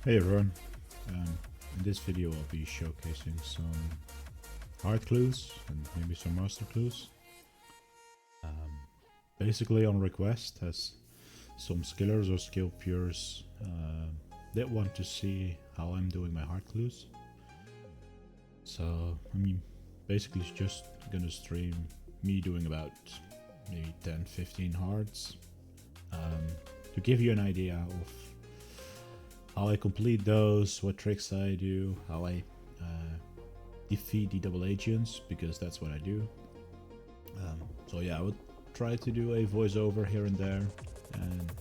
Hey everyone, in this video I'll be showcasing some hard clues and maybe some master clues. Basically on request, as some skillers or skill pures did want to see how I'm doing my hard clues. So basically it's just gonna stream me doing about maybe 10-15 hards to give you an idea of how I complete those, what tricks I do, how I defeat the double agents, because that's what I do. So yeah, I would try to do a voiceover here and there and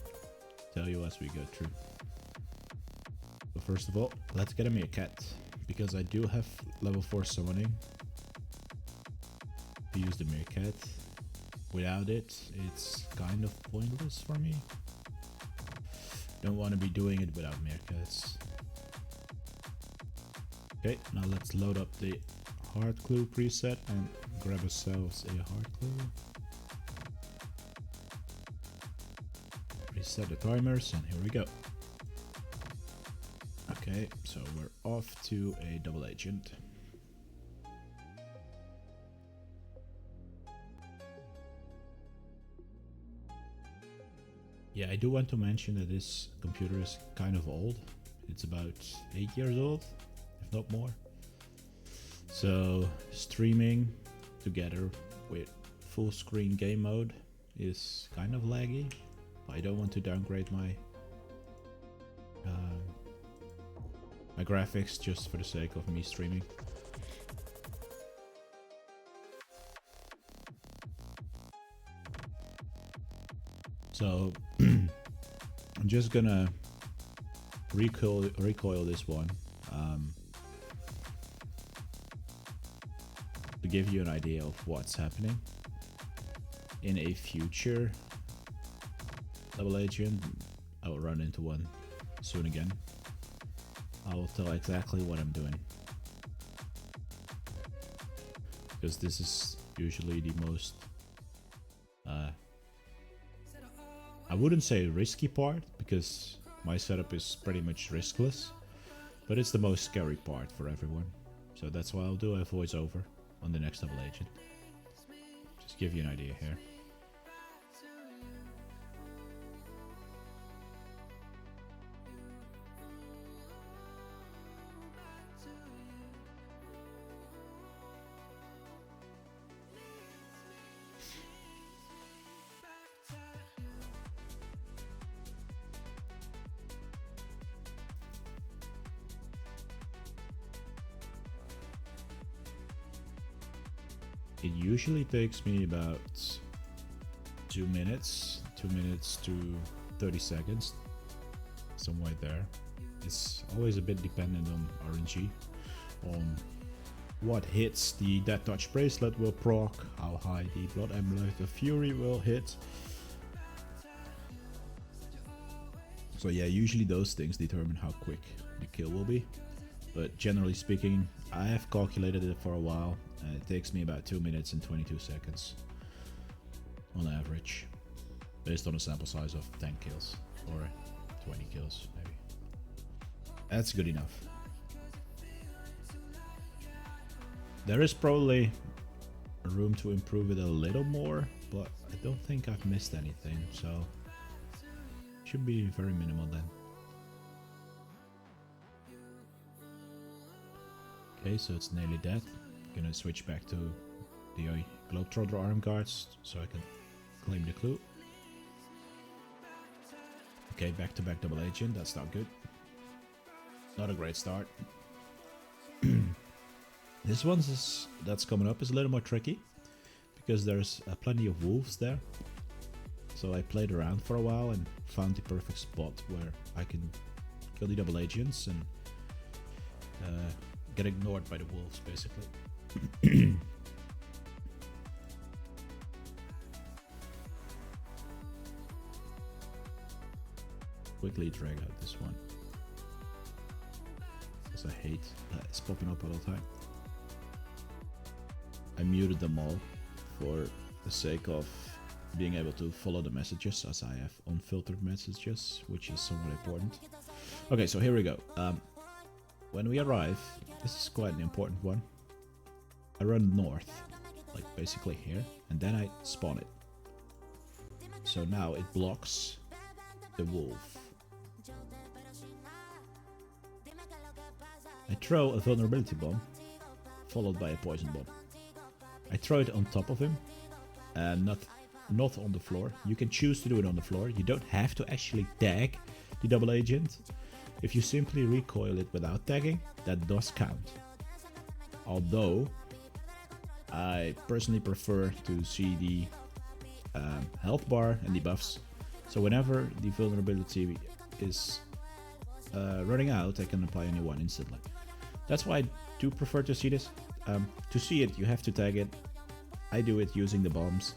tell you as we go through. But first of all, let's get a meerkat, because I do have level 4 summoning to use the meerkat. Without it, it's kind of pointless for me. Don't want to be doing it without meerkats. Okay, now let's load up the hard clue preset and grab ourselves a hard clue. Reset the timers and here we go. Okay, so we're off to a double agent. Yeah, I do want to mention that this computer is kind of old. It's about 8 years old, if not more. So streaming together with full screen game mode is kind of laggy. I don't want to downgrade my my graphics just for the sake of me streaming. So I'm just gonna recoil this one to give you an idea of what's happening in a future double agent. I will run into one soon again. I will tell exactly what I'm doing, because this is usually the most I wouldn't say risky part, because my setup is pretty much riskless, but it's the most scary part for everyone. So that's why I'll do a voiceover on the next double agent. Just give you an idea here. It usually takes me about 2 minutes to 30 seconds, somewhere there. It's always a bit dependent on RNG, on what hits the Death Touch bracelet will proc, how high the Blood Amulet of Fury will hit. So yeah, usually those things determine how quick the kill will be. But generally speaking, I have calculated it for a while, and it takes me about 2 minutes and 22 seconds on average, based on a sample size of 10 kills or 20 kills maybe. That's good enough. There is probably room to improve it a little more, but I don't think I've missed anything, so should be very minimal then. Okay, so it's nearly dead. Gonna switch back to the Globetrotter arm guards so I can claim the clue. Okay, back-to-back double agent, that's not good. Not a great start. This one that's coming up is a little more tricky, because there's plenty of wolves there. So I played around for a while and found the perfect spot where I can kill the double agents and get ignored by the wolves, basically. Quickly drag out this one, because I hate that it's popping up all the time. I muted them all for the sake of being able to follow the messages, as I have unfiltered messages, which is somewhat important. Okay, so here we go. When we arrive, this is quite an important one. I run north, like basically here, and then I spawn it. So now it blocks the wolf. I throw a vulnerability bomb, followed by a poison bomb. I throw it on top of him, and not on the floor. You can choose to do it on the floor. You don't have to actually tag the double agent. If you simply recoil it without tagging, that does count. Although, I personally prefer to see the health bar and debuffs. So whenever the vulnerability is running out, I can apply a new one instantly. That's why I do prefer to see this. To see it, you have to tag it. I do it using the bombs.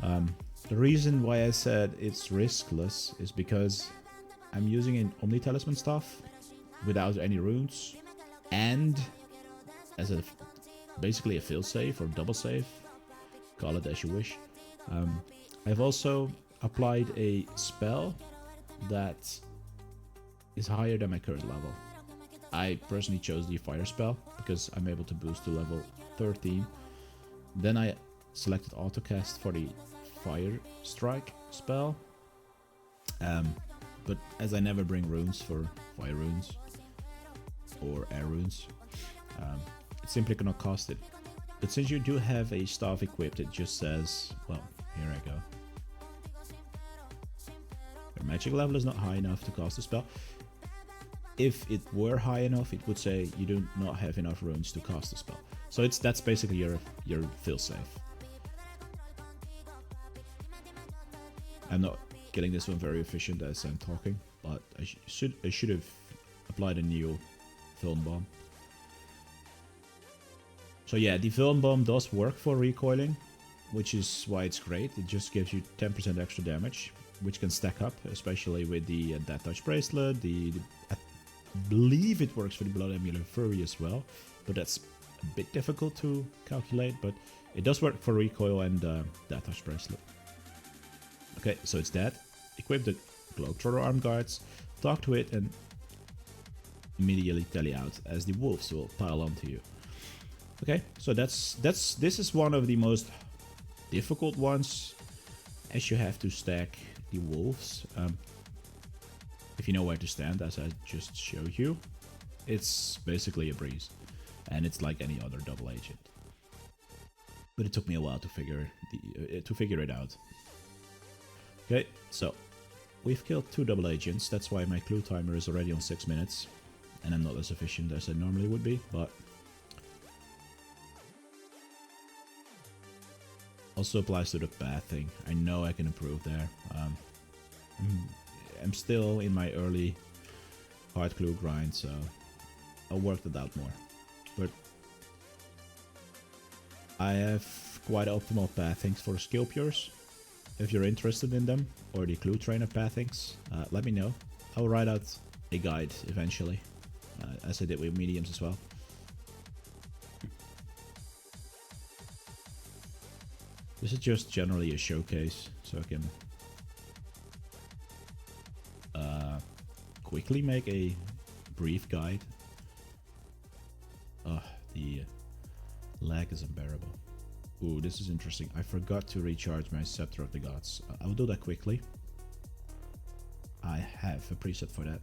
The reason why I said it's riskless is because I'm using an Omni Talisman staff without any runes, and as a basically a failsafe or double save, call it as you wish. I've also applied a spell that is higher than my current level. I personally chose the fire spell because I'm able to boost to level 13. Then I selected autocast for the fire strike spell. But as I never bring runes for fire runes or air runes, it's simply gonna cost it. But since you do have a staff equipped, it just says, well, here I go. Your magic level is not high enough to cast the spell. If it were high enough, it would say you do not have enough runes to cast the spell. So that's basically your failsafe. I'm not getting this one very efficient as I'm talking, but I should have applied a new film bomb. So yeah, the film bomb does work for recoiling, which is why it's great. It just gives you 10% extra damage, which can stack up, especially with the Death Touch bracelet. I believe it works for the Blood Amulet Fury as well, but that's a bit difficult to calculate. But it does work for recoil and Death Touch bracelet. Okay, so it's that. Equip the Globetrotter arm guards, talk to it, and immediately tally out as the wolves will pile onto you. Okay, so this is one of the most difficult ones, as you have to stack the wolves. If you know where to stand, as I just showed you, it's basically a breeze, and it's like any other double agent. But it took me a while to figure it out. Okay, so we've killed 2 double agents. That's why my clue timer is already on 6 minutes, and I'm not as efficient as I normally would be, but also applies to the path thing. I know I can improve there. I'm still in my early hard clue grind, so I'll work that out more. But I have quite optimal pathings for skill pures. If you're interested in them, or the clue trainer pathings, let me know. I'll write out a guide eventually, as I did with mediums as well. This is just generally a showcase, so I can quickly make a brief guide. The lag is unbearable. Ooh, this is interesting. I forgot to recharge my Scepter of the Gods. I'll do that quickly. I have a preset for that.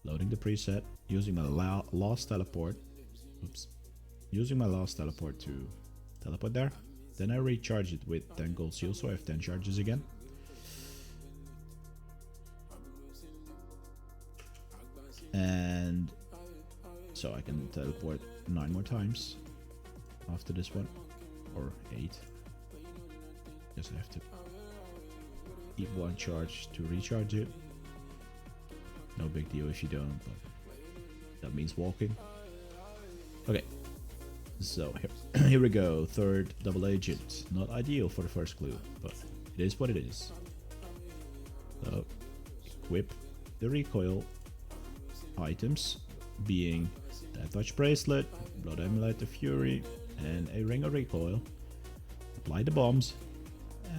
Loading the preset, using my last teleport. Oops. Using my last teleport to teleport there. Then I recharge it with 10 gold seals, so I have 10 charges again. And so I can teleport 9 more times after this one, or 8. Just have to keep 1 charge to recharge it. No big deal if you don't, but that means walking. Okay, so here we go. 3rd double agent. Not ideal for the first clue, but it is what it is. So equip the recoil items, being Death Touch bracelet, Blood Amulet of Fury, and a Ring of Recoil. Apply the bombs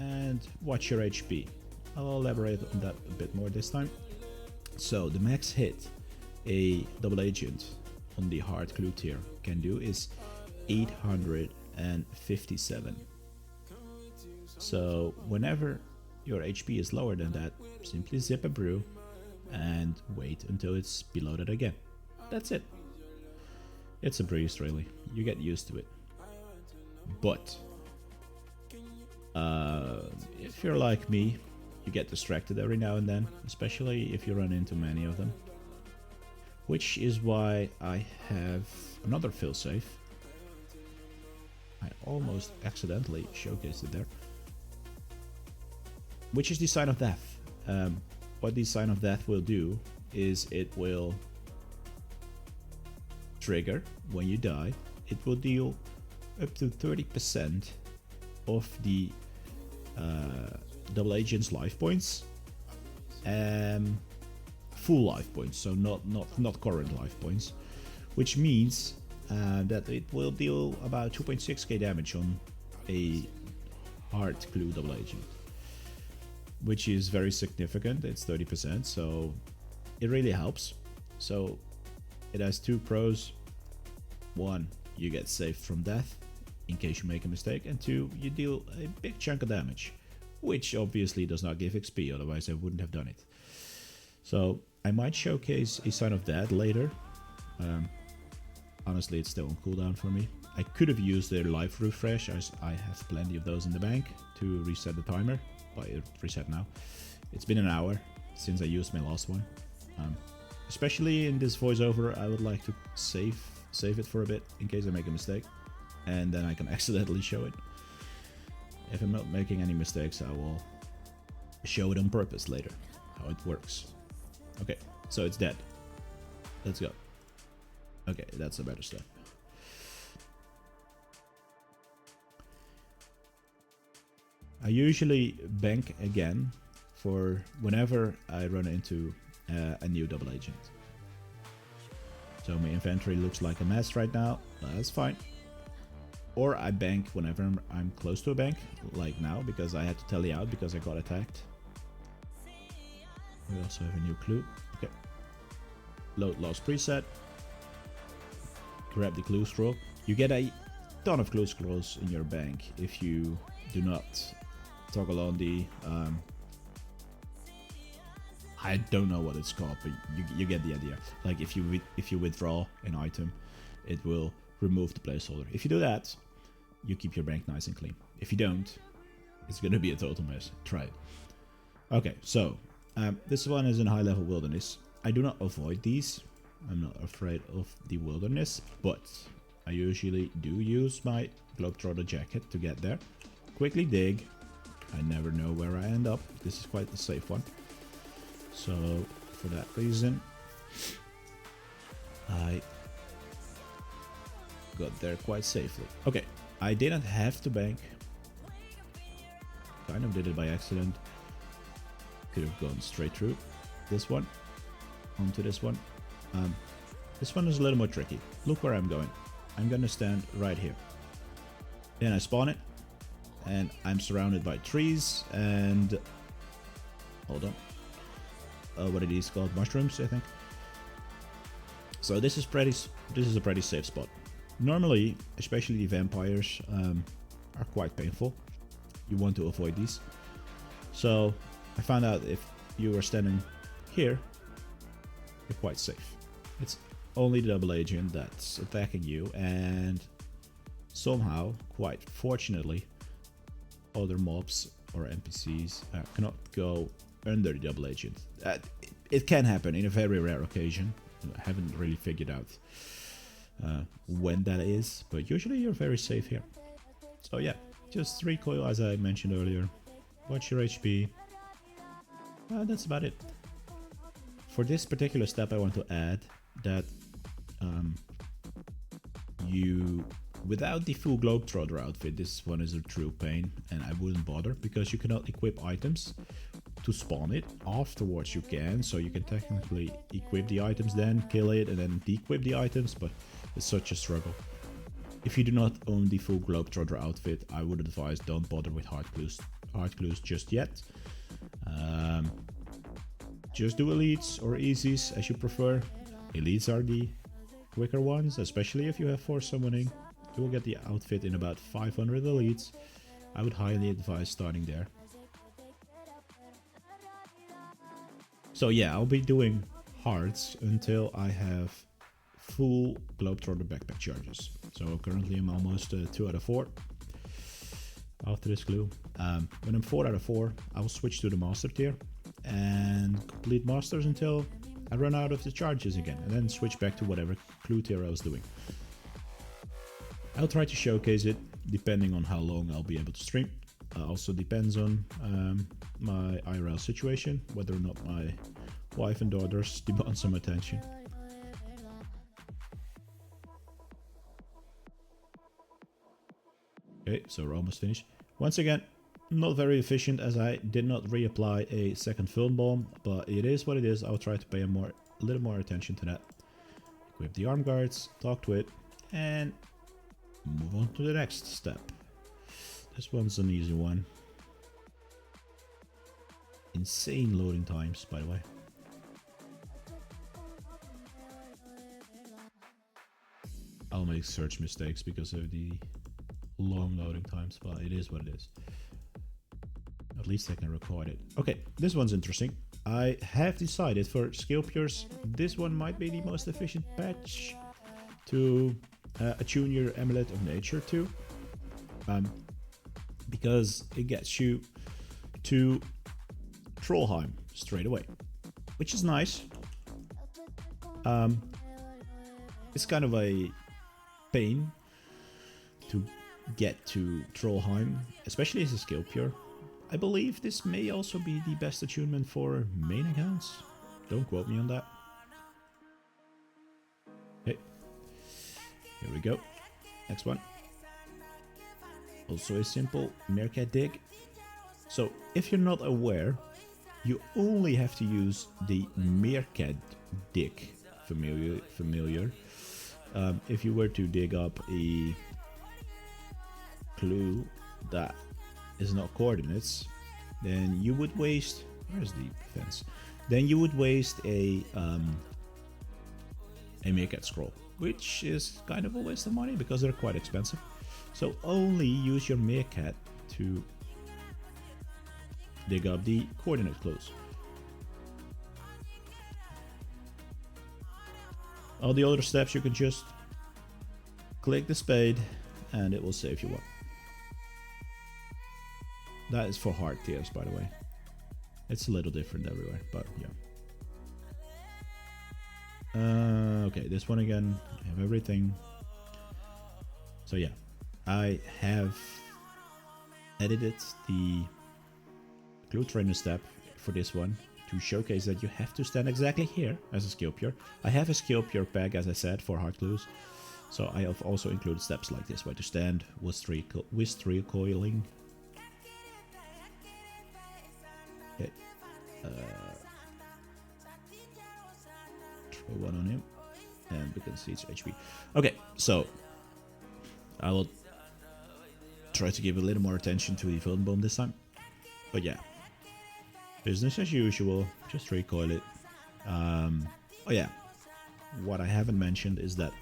and watch your HP. I'll elaborate on that a bit more this time. So the max hit a double agent on the hard clue tier can do is 857. So whenever your HP is lower than that, simply zip a brew and wait until it's below that again. That's it. It's a breeze, really. You get used to it. But if you're like me, you get distracted every now and then, especially if you run into many of them. Which is why I have another failsafe. I almost accidentally showcased it there. Which is the Sign of Death. What the Sign of Death will do is it will trigger when you die. It will deal up to 30% of the double agent's life points, full life points, so not current life points, which means that it will deal about 2.6k damage on a hard clue double agent, which is very significant. It's 30%, so it really helps. So it has two pros. One, you get saved from death in case you make a mistake, and two, you deal a big chunk of damage, which obviously does not give XP, otherwise I wouldn't have done it. So I might showcase a Sign of Death later. Honestly, it's still on cooldown for me. I could have used their life refresh, as I have plenty of those in the bank to reset the timer, but it reset now. It's been an hour since I used my last one. Especially in this voiceover, I would like to save it for a bit in case I make a mistake, and then I can accidentally show it. If I'm not making any mistakes, I will show it on purpose later, how it works. Okay, so it's dead. Let's go. Okay, that's a better step. I usually bank again for whenever I run into a new double agent. So my inventory looks like a mess right now. That's fine. Or I bank whenever I'm close to a bank, like now, because I had to tally out because I got attacked. We also have a new clue. Okay. Load lost preset. Grab the clue scroll. You get a ton of clue scrolls in your bank if you do not toggle on the I don't know what it's called, but you get the idea. Like if you withdraw an item, it will remove the placeholder. If you do that, you keep your bank nice and clean. If you don't, it's gonna be a total mess. Try it. Okay, so this one is in high level wilderness. I do not avoid these. I'm not afraid of the wilderness, but I usually do use my Globetrotter jacket to get there. Quickly dig. I never know where I end up. This is quite the safe one. So for that reason, I got there quite safely. Okay, I didn't have to bank. Kind of did it by accident. Could have gone straight through this one onto this one. This one is a little more tricky. Look where I'm going. I'm gonna stand right here. Then I spawn it, and I'm surrounded by trees and hold on. What it is called, mushrooms, I think. So this is a pretty safe spot. Normally, especially the vampires are quite painful. You want to avoid these. So I found out if you are standing here, you're quite safe. It's only the double agent that's attacking you, and somehow, quite fortunately, other mobs or NPCs cannot go under the double agent. It can happen in a very rare occasion. I haven't really figured out when that is, but usually you're very safe here. So yeah, just recoil as I mentioned earlier. Watch your HP. That's about it. For this particular step, I want to add that you, without the full Globetrotter outfit, this one is a true pain, and I wouldn't bother because you cannot equip items to spawn it. Afterwards you can, so you can technically equip the items, then kill it, and then de-equip the items, but it's such a struggle. If you do not own the full Globetrotter outfit, I would advise don't bother with hard clues just yet. just do elites or easies as you prefer. Elites are the quicker ones, especially if you have force summoning. You will get the outfit in about 500 elites. I would highly advise starting there. So yeah, I'll be doing hearts until I have full Globetrotter backpack charges. So currently I'm almost 2 out of 4 after this clue. When I'm 4 out of 4, I will switch to the master tier and complete masters until I run out of the charges again, and then switch back to whatever clue tier I was doing. I'll try to showcase it depending on how long I'll be able to stream. Also depends on my IRL situation, whether or not my wife and daughters demand some attention. Okay, so we're almost finished. Once again, not very efficient as I did not reapply a second film bomb, but it is what it is. I'll try to pay a little more attention to that. Equip the arm guards, talk to it, and move on to the next step. This one's an easy one. Insane loading times, by the way. I'll make search mistakes because of the long loading times, but it is what it is. At least I can record it. Okay, this one's interesting. I have decided for skill pures, this one might be the most efficient patch to attune your Amulet of Nature to. Because it gets you to Trollheim straight away, which is nice. It's kind of a pain to get to Trollheim, especially as a skill pure. I believe this may also be the best attunement for main accounts. Don't quote me on that. Okay, here we go. Next one. Also a simple Meerkat dig. So if you're not aware, you only have to use the Meerkat dig familiar. If you were to dig up a clue that is not coordinates, then you would waste, where's the fence? Then you would waste a Meerkat scroll, which is kind of a waste of money because they're quite expensive. So only use your Meerkat to dig up the coordinate clues. All the other steps you can just click the spade and it will save you one. That is for hard tiers, by the way. It's a little different everywhere, but yeah. Okay, this one again, I have everything. So yeah, I have edited the clue trainer step for this one to showcase that you have to stand exactly here as a skill pure. I have a skill pure pack, as I said, for hard clues. So I have also included steps like this, where to stand with three coiling. Okay. Throw one on him, and we can see its HP. Okay, so I will try to give a little more attention to the film bomb this time. But yeah, business as usual, just recoil it. Oh yeah, what I haven't mentioned is that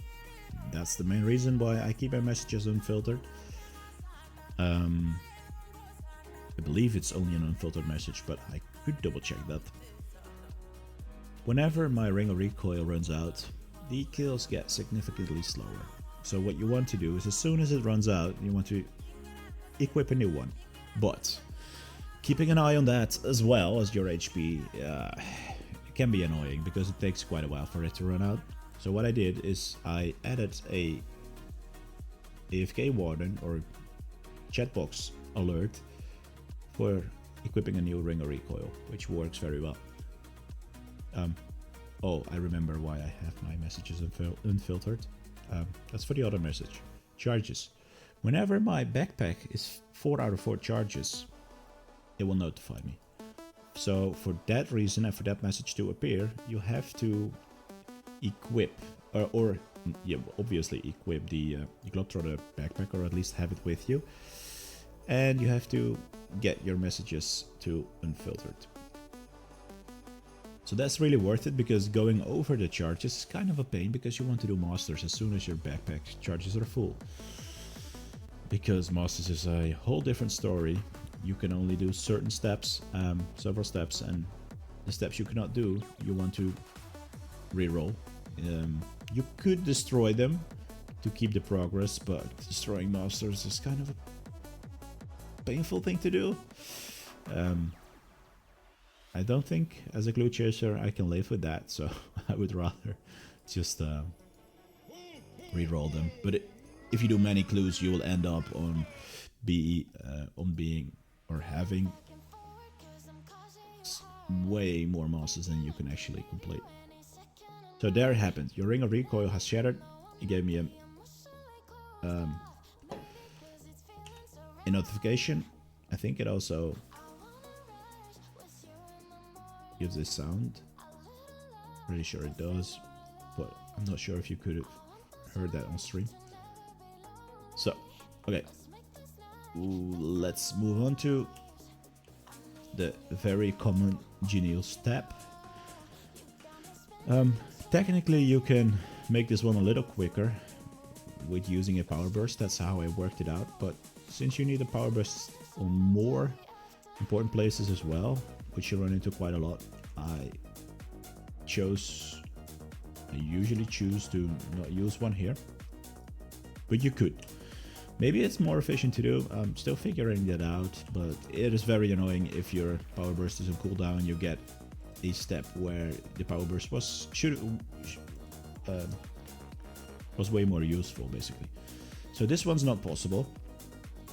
that's the main reason why I keep my messages unfiltered. I believe it's only an unfiltered message, but I could double check that. Whenever my ring of recoil runs out, the kills get significantly slower. So what you want to do is, as soon as it runs out, you want to equip a new one. But keeping an eye on that as well as your HP it can be annoying because it takes quite a while for it to run out. So what I did is I added a AFK warden or chatbox alert for equipping a new ring of recoil, which works very well. Oh, I remember why I have my messages unfiltered. That's for the other message. Charges. Whenever my backpack is 4 out of 4 charges, it will notify me. So for that reason and for that message to appear, you have to equip or yeah, obviously equip the Globetrotter backpack, or at least have it with you. And you have to get your messages to unfiltered. So that's really worth it, because going over the charges is kind of a pain, because you want to do Masters as soon as your backpack charges are full. Because Masters is a whole different story. You can only do certain steps, several steps, and the steps you cannot do, you want to reroll. You could destroy them to keep the progress, but destroying Masters is kind of a painful thing to do. I don't think as a glue chaser I can live with that, so I would rather just re-roll them. But if you do many clues, you will end up on being or having way more masters than you can actually complete. So there it happened. Your ring of recoil has shattered. It gave me a notification. I think it also gives this sound. Pretty sure it does, but I'm not sure if you could have heard that on stream. So, okay, let's move on to the very common genial step. Technically, you can make this one a little quicker with using a power burst. That's how I worked it out. But since you need a power burst on more important places as well, which you run into quite a lot, I usually choose to not use one here, but you could. Maybe it's more efficient to do. I'm still figuring that out, but it is very annoying if your power burst is on cooldown. You get a step where the power burst was way more useful, basically. So this one's not possible,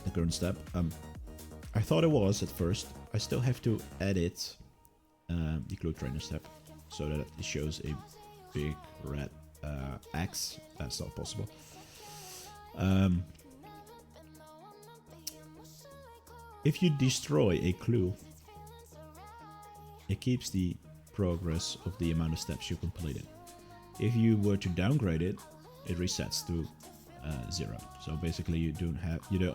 the current step. I thought it was at first. I still have to edit the Clue Trainer step so that it shows a big red X. That's not possible. If you destroy a clue, it keeps the progress of the amount of steps you completed. If you were to downgrade it, it resets to 0. So basically, you don't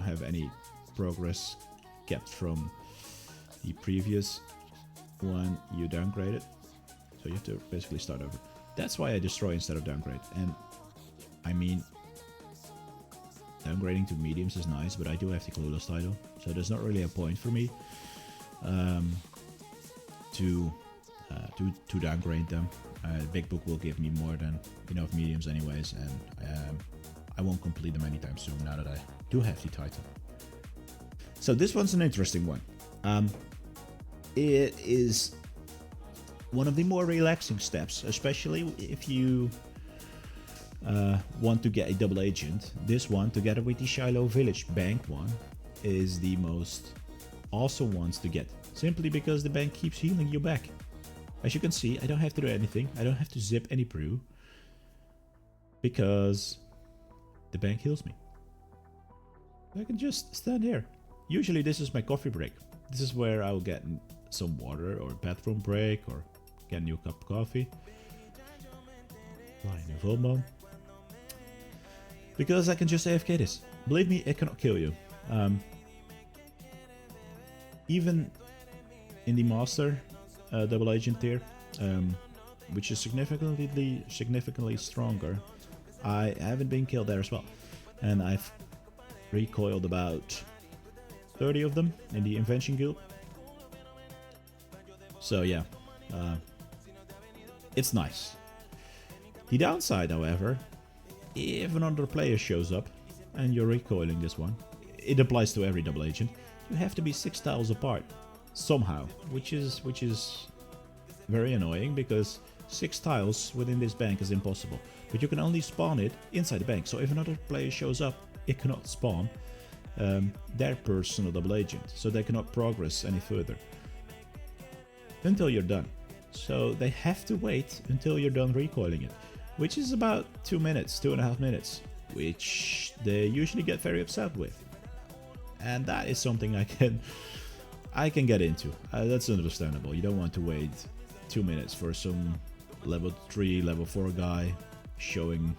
have any progress kept from the previous one you downgraded. So you have to basically start over. That's why I destroy instead of downgrade. And I mean, downgrading to mediums is nice, but I do have the clueless title, so there's not really a point for me to downgrade them. Big Book will give me more than enough mediums anyways, and I won't complete them anytime soon now that I do have the title. So this one's an interesting one. It is one of the more relaxing steps, especially if you want to get a double agent. This one, together with the Shiloh Village Bank one, is the most awesome ones to get, simply because the bank keeps healing you back. As you can see, I don't have to do anything. I don't have to zip any brew, because the bank heals me. I can just stand here. Usually this is my coffee break. This is where I'll get some water, or bathroom break, or get a new cup of coffee. Flying in Volmon. Because I can just AFK this. Believe me, it cannot kill you. Even in the Master double agent tier, which is significantly stronger, I haven't been killed there as well. And I've recoiled about 30 of them in the Invention Guild. So yeah, it's nice. The downside, however, if another player shows up and you're recoiling this one, it applies to every double agent, you have to be 6 tiles apart somehow, which is very annoying, because 6 tiles within this bank is impossible. But you can only spawn it inside the bank, so if another player shows up, it cannot spawn their personal double agent, so they cannot progress any further until you're done. So they have to wait until you're done recoiling it, which is about 2 minutes, 2.5 minutes, which they usually get very upset with. And that is something I can get into. That's understandable. You don't want to wait 2 minutes for some level 3, level 4 guy showing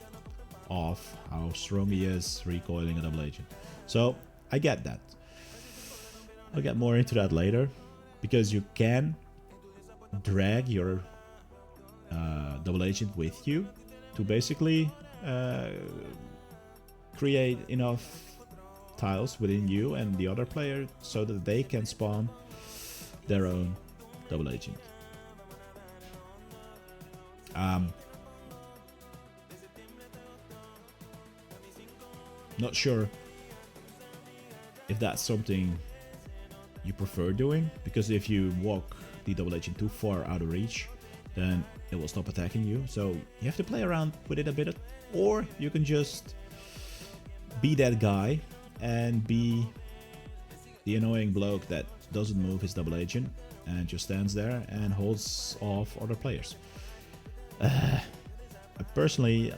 off how strong he is recoiling a double agent. So I get that. I'll get more into that later, because you can drag your double agent with you to basically create enough tiles within you and the other player so that they can spawn their own double agent. Not sure if that's something you prefer doing, because if you walk the double agent too far out of reach, then it will stop attacking you. So you have to play around with it a bit, or you can just be that guy and be the annoying bloke that doesn't move his double agent and just stands there and holds off other players. Personally,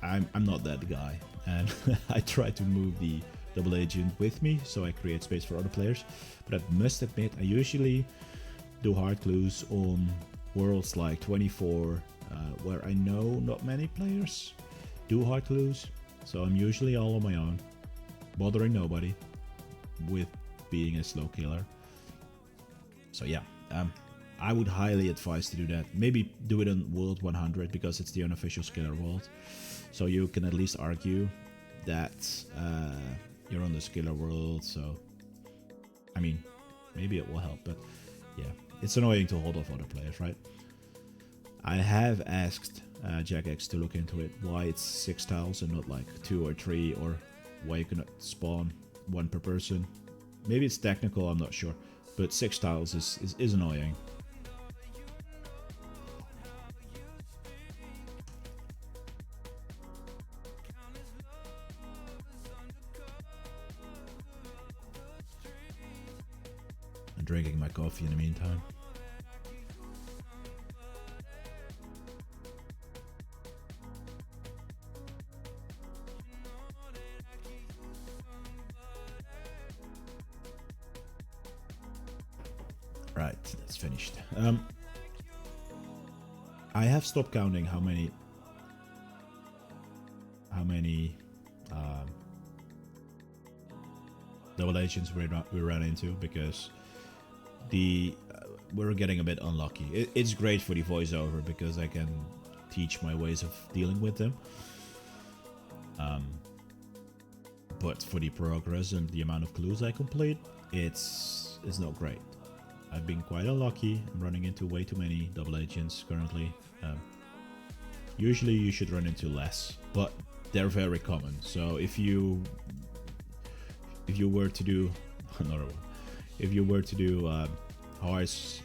I'm not that guy, and I try to move the double agent with me so I create space for other players. But I must admit, I usually do hard clues on worlds like 24, where I know not many players do hard clues. So I'm usually all on my own, bothering nobody, with being a slow killer. So yeah, I would highly advise to do that. Maybe do it on World 100 because it's the unofficial Skiller world. So you can at least argue that you're on the Skiller world. So, I mean, maybe it will help, but yeah, it's annoying to hold off other players, right? I have asked Jagex to look into it, why it's 6 tiles and not like 2 or 3, or why you cannot spawn 1 per person. Maybe it's technical, I'm not sure, but 6 tiles is annoying. I'm drinking my coffee in the meantime. Right, that's finished. I have stopped counting how many double agents we ran into, because we're getting a bit unlucky. It's great for the voiceover because I can teach my ways of dealing with them. But for the progress and the amount of clues I complete, it's not great. I've been quite unlucky. I'm running into way too many double agents currently. Usually you should run into less, but they're very common. So if you were to do another one, if you were to do hearts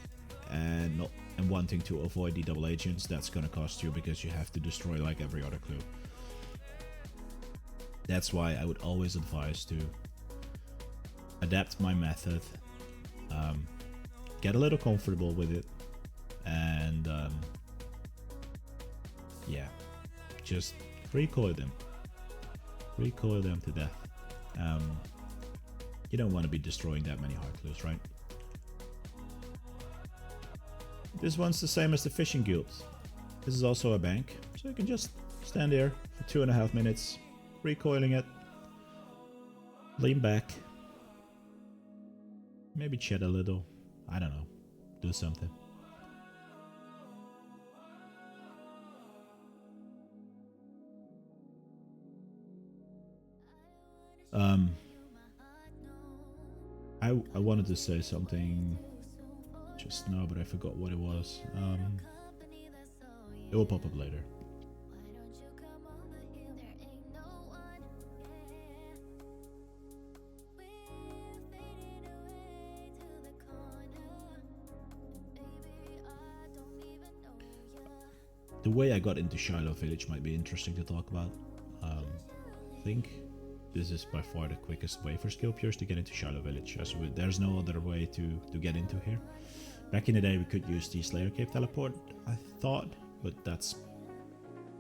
and wanting to avoid the double agents, that's gonna cost you because you have to destroy like every other clue. That's why I would always advise to adapt my method, get a little comfortable with it, and yeah, just recoil them to death. You don't want to be destroying that many hard clues, right? This one's the same as the fishing guild. This is also a bank, so you can just stand there for 2.5 minutes, recoiling it, lean back, maybe chat a little, I don't know, do something. I wanted to say something just now, but I forgot what it was. It will pop up later. The way I got into Shiloh Village might be interesting to talk about. I think this is by far the quickest way for skill pures to get into Shiloh Village, as there's no other way to get into here. Back in the day we could use the Slayer Cave teleport, I thought, but that's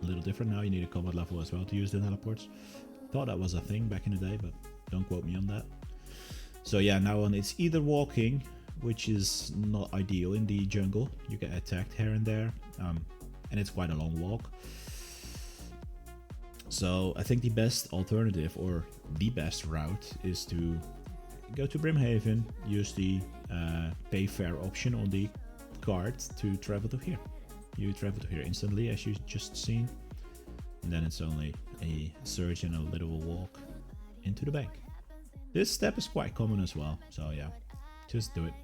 a little different now. You need a combat level as well to use the teleports. Thought that was a thing back in the day, but don't quote me on that. So yeah, now on it's either walking, which is not ideal in the jungle. You get attacked here and there, and it's quite a long walk. So I think the best alternative, or the best route, is to go to Brimhaven, use the pay fare option on the card to travel to here. you travel to here instantly, as you just seen. And then it's only a surge and a little walk into the bank. This step is quite common as well, so yeah, just do it.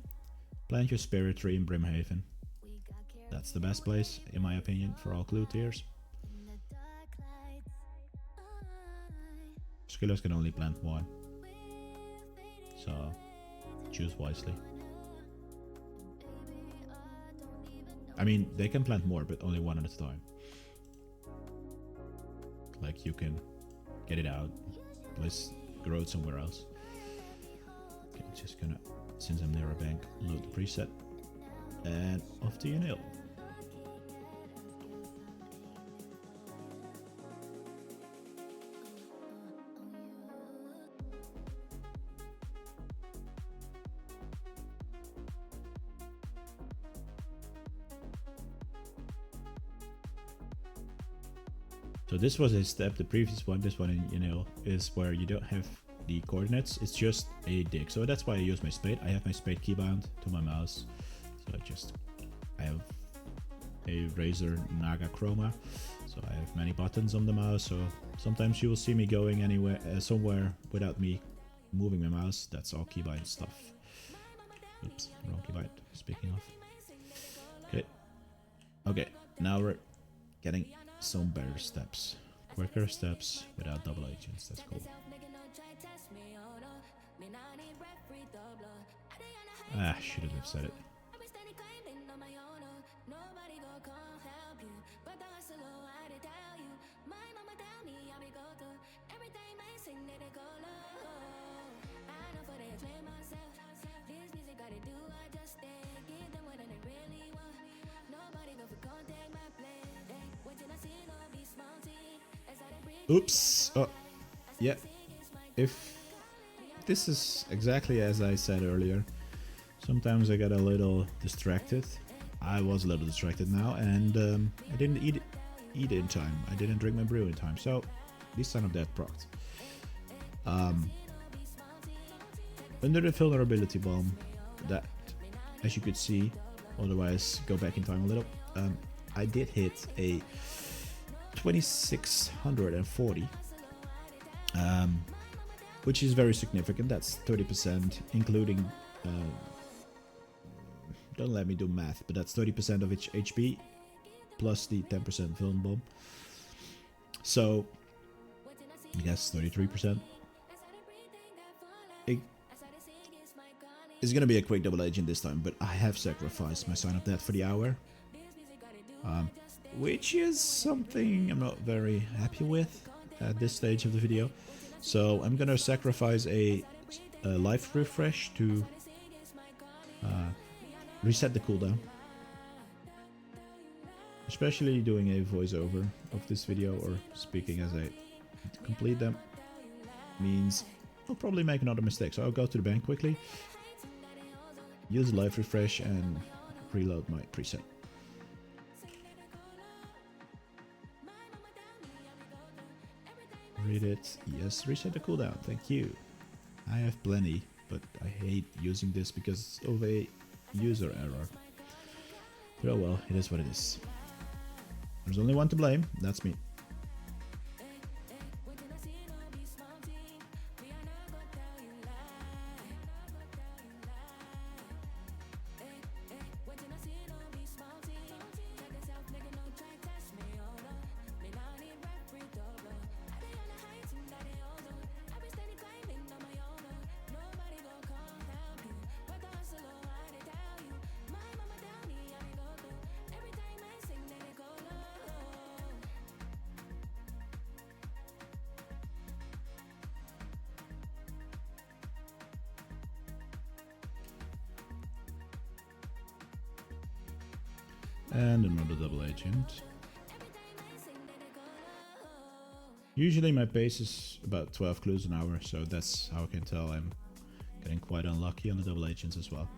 Plant your spirit tree in Brimhaven. That's the best place, in my opinion, for all clue tiers. Skillers can only plant one, so choose wisely. I mean, they can plant more, but only one at a time. Like, you can get it out, let's grow it somewhere else. Okay, I'm just gonna, since I'm near a bank, load the preset, and off to Yanil. So this was a step, the previous one, this one, is where you don't have the coordinates, it's just a dig. So that's why I use my spade. I have my spade keybound to my mouse. So I have a Razer Naga Chroma. So I have many buttons on the mouse. So sometimes you will see me going anywhere, somewhere without me moving my mouse. That's all keybind stuff. Oops, wrong keybind, speaking of. Okay, now we're getting some better steps, quicker steps without double agents. That's cool. Shouldn't have said it. Oops. Oh, yeah. If this is exactly as I said earlier, sometimes I get a little distracted. I was a little distracted now, and I didn't eat in time. I didn't drink my brew in time, so this son of that procced. Under the vulnerability bomb, that, as you could see, otherwise go back in time a little, I did hit a 2640, which is very significant. That's 30%, including, don't let me do math, but that's 30% of each HP plus the 10% film bomb. So I guess 33%. It's gonna be a quick double agent this time, but I have sacrificed my Sign of Death for the hour, which is something I'm not very happy with at this stage of the video. So I'm gonna sacrifice a life refresh to reset the cooldown. Especially doing a voiceover of this video or speaking as I complete them means I'll probably make another mistake. So I'll go to the bank quickly, use life refresh, and reload my preset. Read it. Yes, reset the cooldown. Thank you. I have plenty, but I hate using this because of a user error. But oh well, it is what it is. There's only one to blame, that's me. And another double agent. Usually my pace is about 12 clues an hour, so that's how I can tell I'm getting quite unlucky on the double agents as well.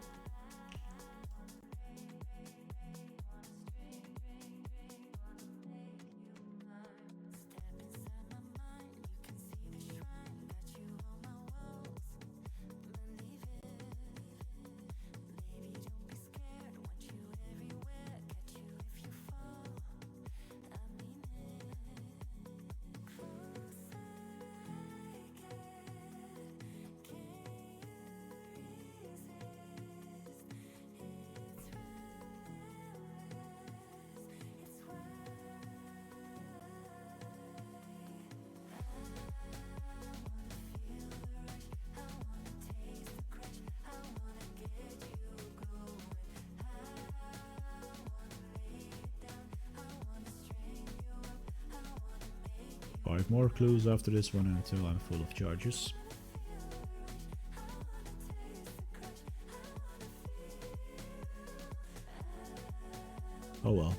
5 more clues after this one until I'm full of charges. Oh well.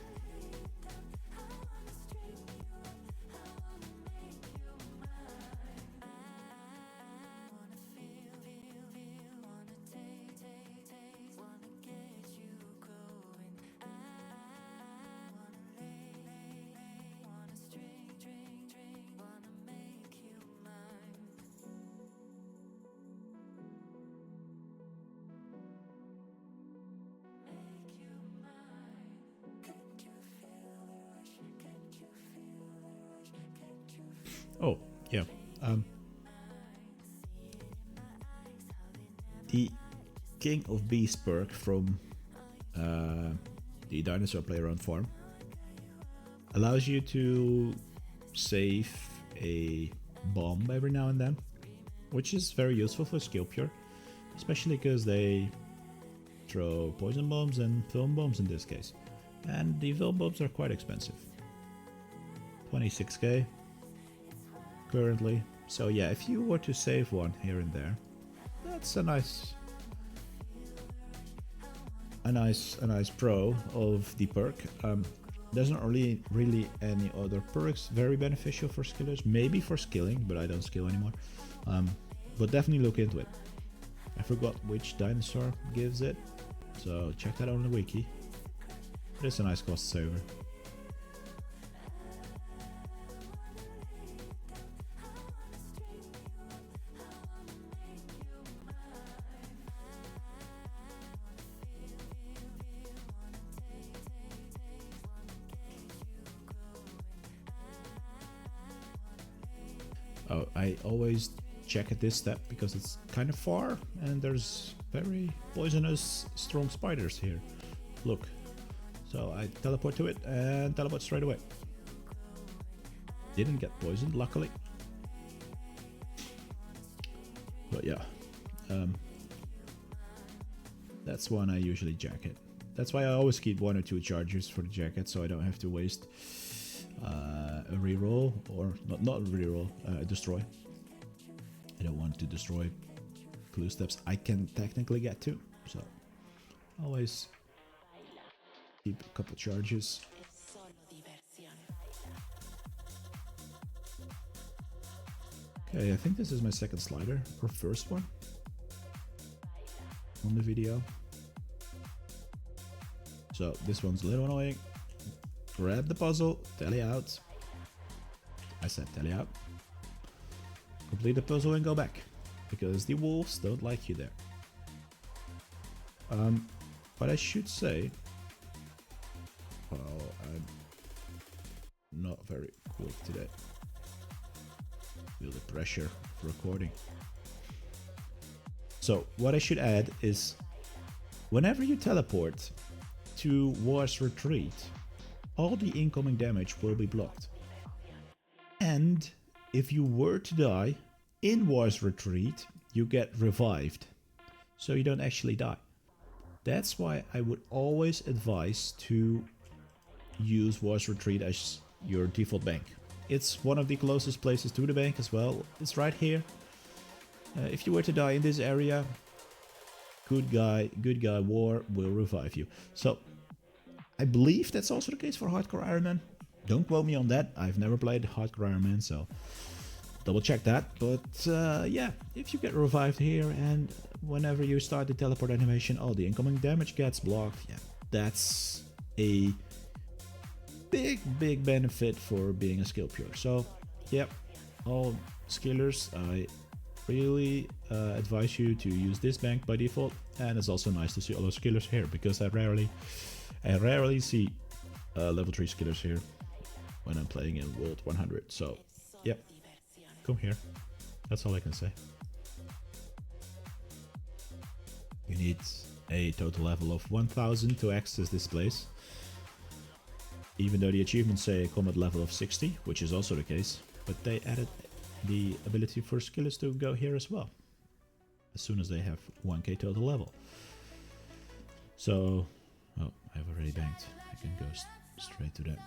Oh, yeah. The King of Bees perk from the Dinosaur Playground farm allows you to save a bomb every now and then, which is very useful for Skillpure, especially because they throw poison bombs and film bombs in this case. And the film bombs are quite expensive. 26k currently. So yeah, if you were to save one here and there, that's a nice pro of the perk. There's not really any other perks very beneficial for skillers. Maybe for skilling, but I don't skill anymore. But definitely look into it. I forgot which dinosaur gives it, so check that out on the wiki. But it's a nice cost saver. Oh, I always check at this step because it's kind of far and there's very poisonous strong spiders here. Look. So I teleport to it and teleport straight away. Didn't get poisoned, luckily. But yeah. That's one I usually jacket. That's why I always keep 1 or 2 chargers for the jacket, so I don't have to waste a reroll, or not a reroll, a destroy. I don't want to destroy clue steps I can technically get to, so always keep a couple charges. Okay, I think this is my second slider, or first one on the video. So this one's a little annoying. Grab the puzzle, tally out. I said tally out. Complete the puzzle and go back, because the wolves don't like you there. But I should say, well, I'm not very quick today. Feel the pressure of recording. So what I should add is, whenever you teleport to War's Retreat, all the incoming damage will be blocked. And if you were to die in War's Retreat, you get revived, so you don't actually die. That's why I would always advise to use War's Retreat as your default bank. It's one of the closest places to the bank as well. It's right here. If you were to die in this area, good guy War will revive you. So I believe that's also the case for Hardcore Iron Man. Don't quote me on that. I've never played Hardcore Iron Man, so double check that. But yeah, if you get revived here and whenever you start the teleport animation, all the incoming damage gets blocked. Yeah, that's a big benefit for being a Skillpure. So yeah, all skillers, I really advise you to use this bank by default. And it's also nice to see all those skillers here, because I rarely see level 3 skillers here when I'm playing in World 100. So yep, come here. That's all I can say. You need a total level of 1000 to access this place. Even though the achievements say a combat level of 60, which is also the case, but they added the ability for skillers to go here as well, as soon as they have 1k total level. So, oh, I've already banked. I can go straight to that.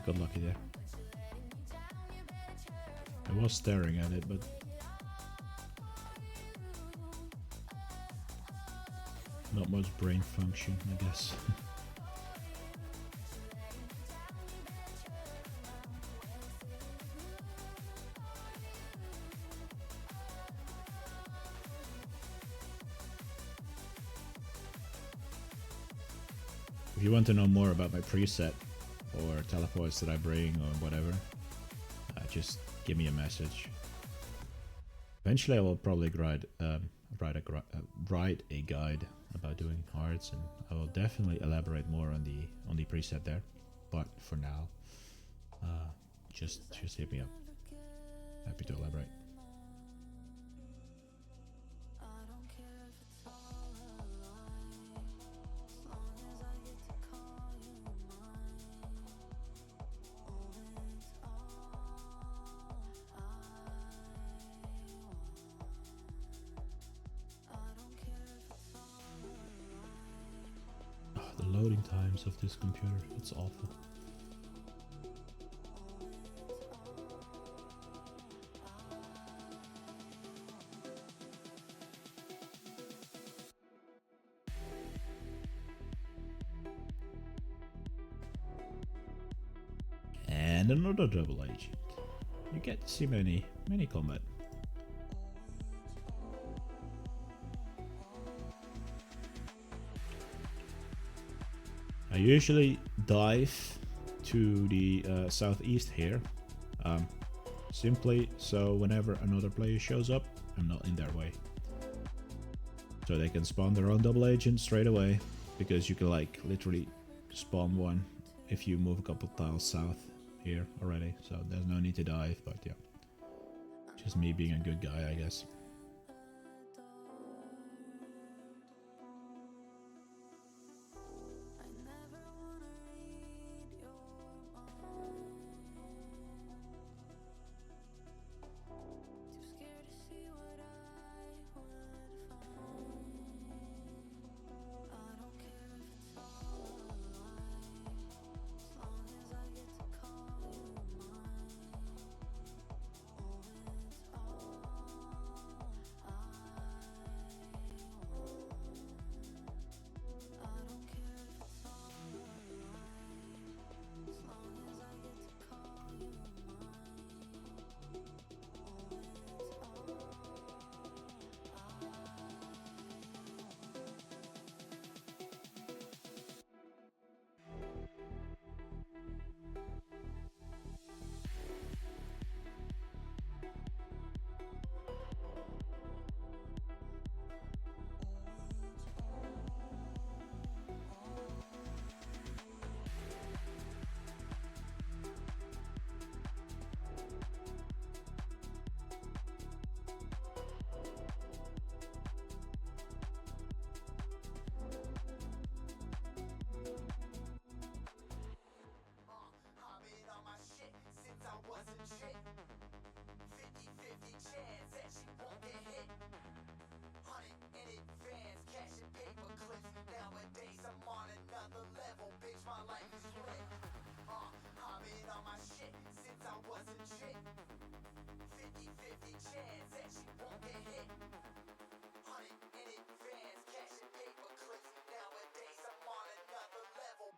got lucky there. I was staring at it, but not much brain function, I guess. If you want to know more about my preset or teleports that I bring or whatever, just give me a message. Eventually I will probably write a guide about doing hearts, and I will definitely elaborate more on the preset there. But for now, just hit me up. Happy to elaborate. The loading times of this computer, it's awful. And another double agent. You get to see many combat. I usually dive to the southeast here, simply so whenever another player shows up, I'm not in their way. So they can spawn their own double agent straight away, because you can like literally spawn one if you move a couple tiles south here already. So there's no need to dive, but yeah, just me being a good guy, I guess.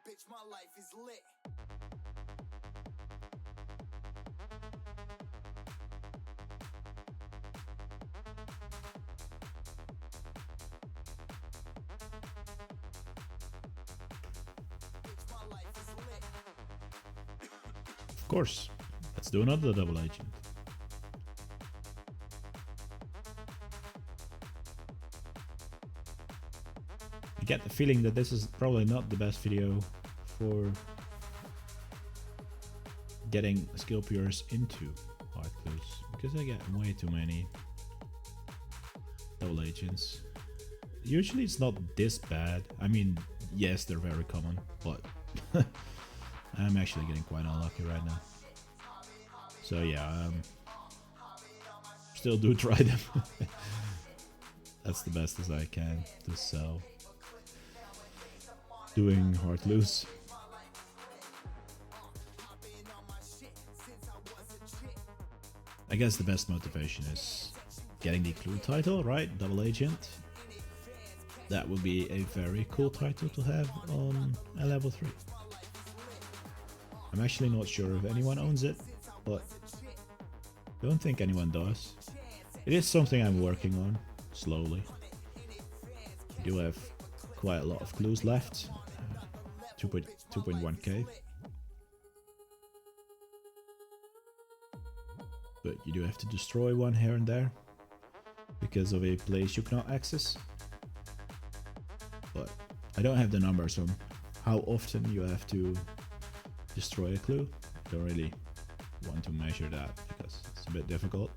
Bitch, my life is lit. Bitch, my life is lit. Of course, let's do another double agent. I get the feeling that this is probably not the best video for getting skill pures into hard clues, because I get way too many double agents. Usually it's not this bad. I mean, yes, they're very common, but I'm actually getting quite unlucky right now. So yeah, still do try them. That's the best as I can to sell. Doing hard loose. I guess the best motivation is getting the clue title, right? Double Agent. That would be a very cool title to have on a level 3. I'm actually not sure if anyone owns it, but don't think anyone does. It is something I'm working on, slowly. I do have quite a lot of clues left, 2.1k. But you do have to destroy one here and there, because of a place you cannot access. But I don't have the numbers on how often you have to destroy a clue. I don't really want to measure that because it's a bit difficult.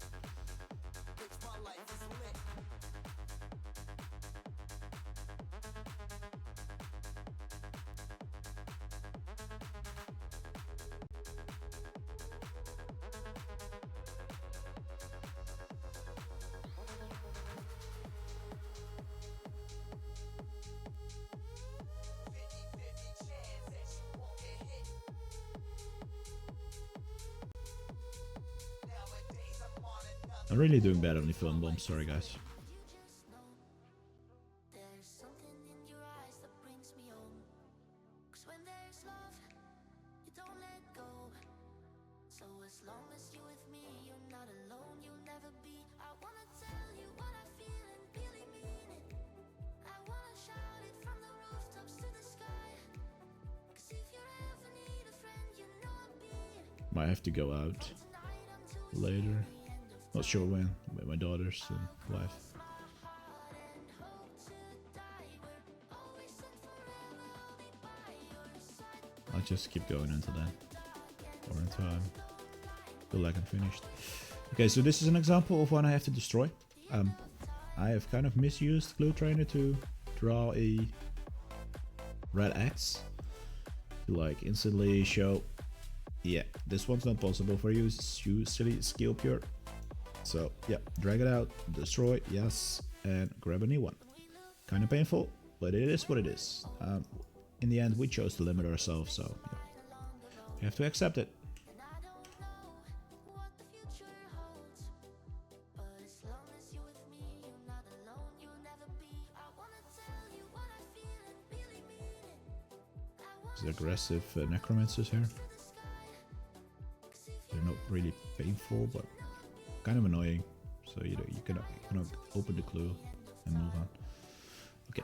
I'm really doing bad on the film bomb, sorry guys. There's something in your eyes that brings me home. 'Cause when there's love, you don't let go. So as long as you're with me, you're not alone, you'll never be. I wanna tell you what I feel and really mean it. I wanna shout it from the rooftops to the sky. 'Cause if you ever need a friend, you know I'll be it. Might have to go out Tonight until we later. Not sure when, with my daughters and wife. I'll just keep going until then. Or until I feel like I'm finished. Okay, so this is an example of one I have to destroy. I have kind of misused Clue Trainer to draw a red X. To like instantly show, yeah, this one's not possible for you, you silly skill pure. So yeah, drag it out, destroy, yes, and grab a new one. Kind of painful, but it is what it is. In the end, we chose to limit ourselves, so yeah. We have to accept it. And I don't know what the future holds. But as long as you're with me, you're not alone, you'll never be. I wanna tell you what I feel and really mean it. There's aggressive necromancers here. They're not really painful, but kind of annoying. So you cannot open the clue and move on. Okay.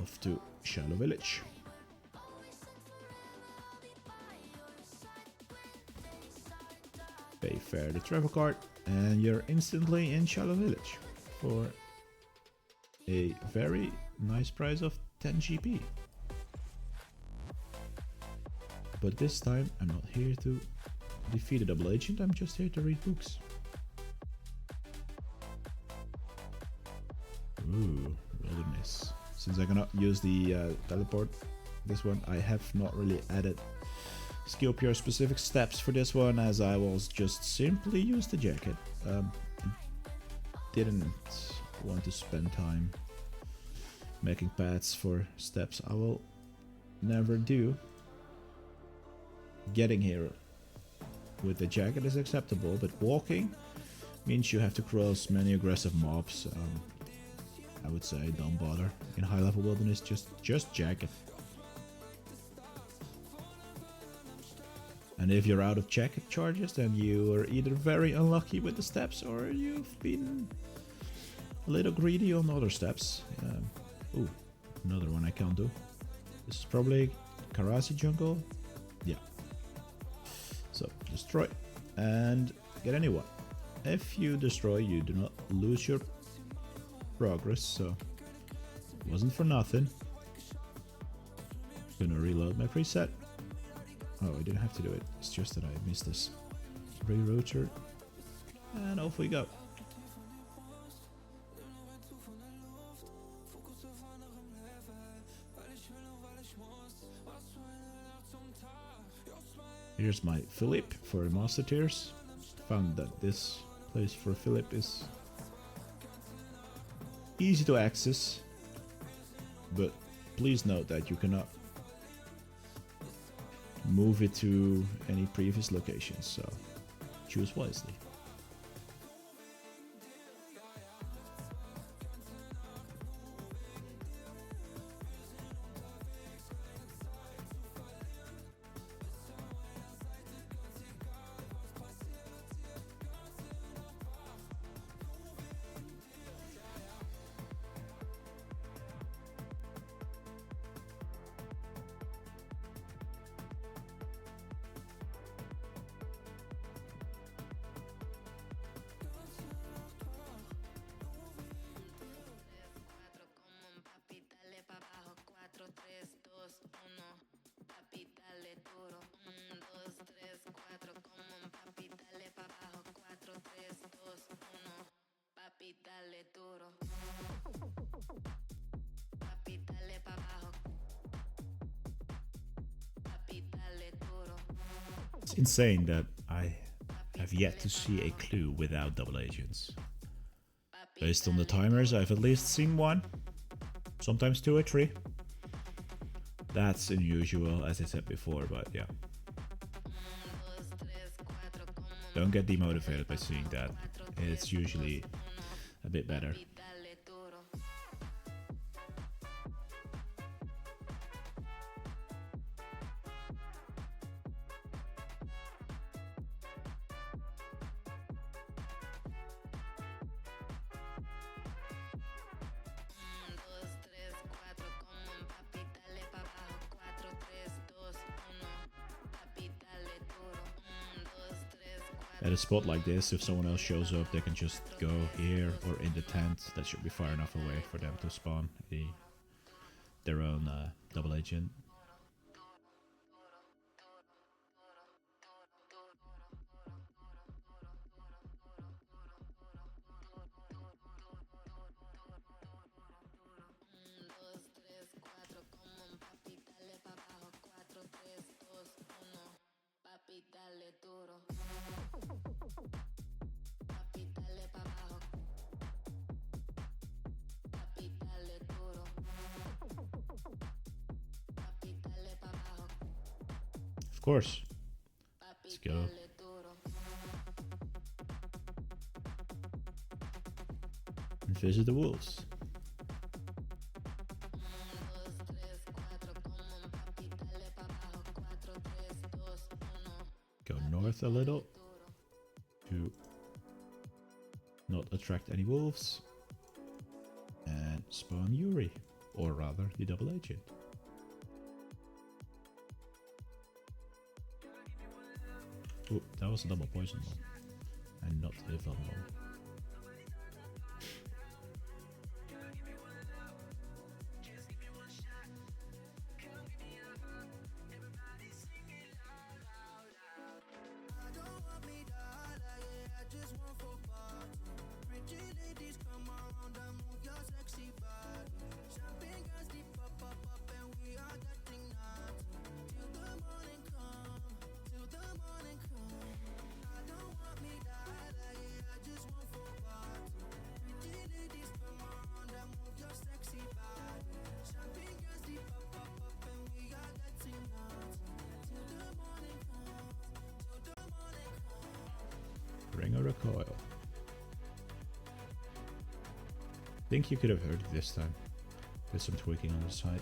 Off to Shallow Village. Pay fare the travel card, and you're instantly in Shallow Village for a very nice price of 10 GP. But this time I'm not here to defeat a double agent, I'm just here to read books. Ooh, wilderness. Since I cannot use the teleport, this one, I have not really added skill pure specific steps for this one, as I will just simply use the jacket. Didn't want to spend time making paths for steps I will never do. Getting here with the jacket is acceptable, but walking means you have to cross many aggressive mobs. I would say don't bother. In high level wilderness, just jacket. And if you're out of jacket charges, then you are either very unlucky with the steps, or you've been a little greedy on other steps. Ooh, another one I can't do. This is probably Karasi jungle. Yeah. So destroy and get a new one. If you destroy, you do not lose your progress, so it wasn't for nothing. Gonna reload my preset. Oh, I didn't have to do it. It's just that I missed this rerouter, and off we go. Here's my Philip for Master Tiers. Found that this place for Philip is easy to access, but please note that you cannot move it to any previous locations, so choose wisely. It's insane that I have yet to see a clue without double agents. Based on the timers, I've at least seen one, sometimes 2 or 3. That's unusual, as I said before, but yeah. Don't get demotivated by seeing that. It's usually a bit better. At a spot like this, if someone else shows up, they can just go here or in the tent. That should be far enough away for them to spawn their own double agent. Of course. Let's go. And visit the wolves. Go north a little to not attract any wolves. And spawn Yuri, or rather the double agent. Oh, that was a double poison bomb, and not a fun bomb. Ring or recoil. Think you could have heard it this time, with some tweaking on the side.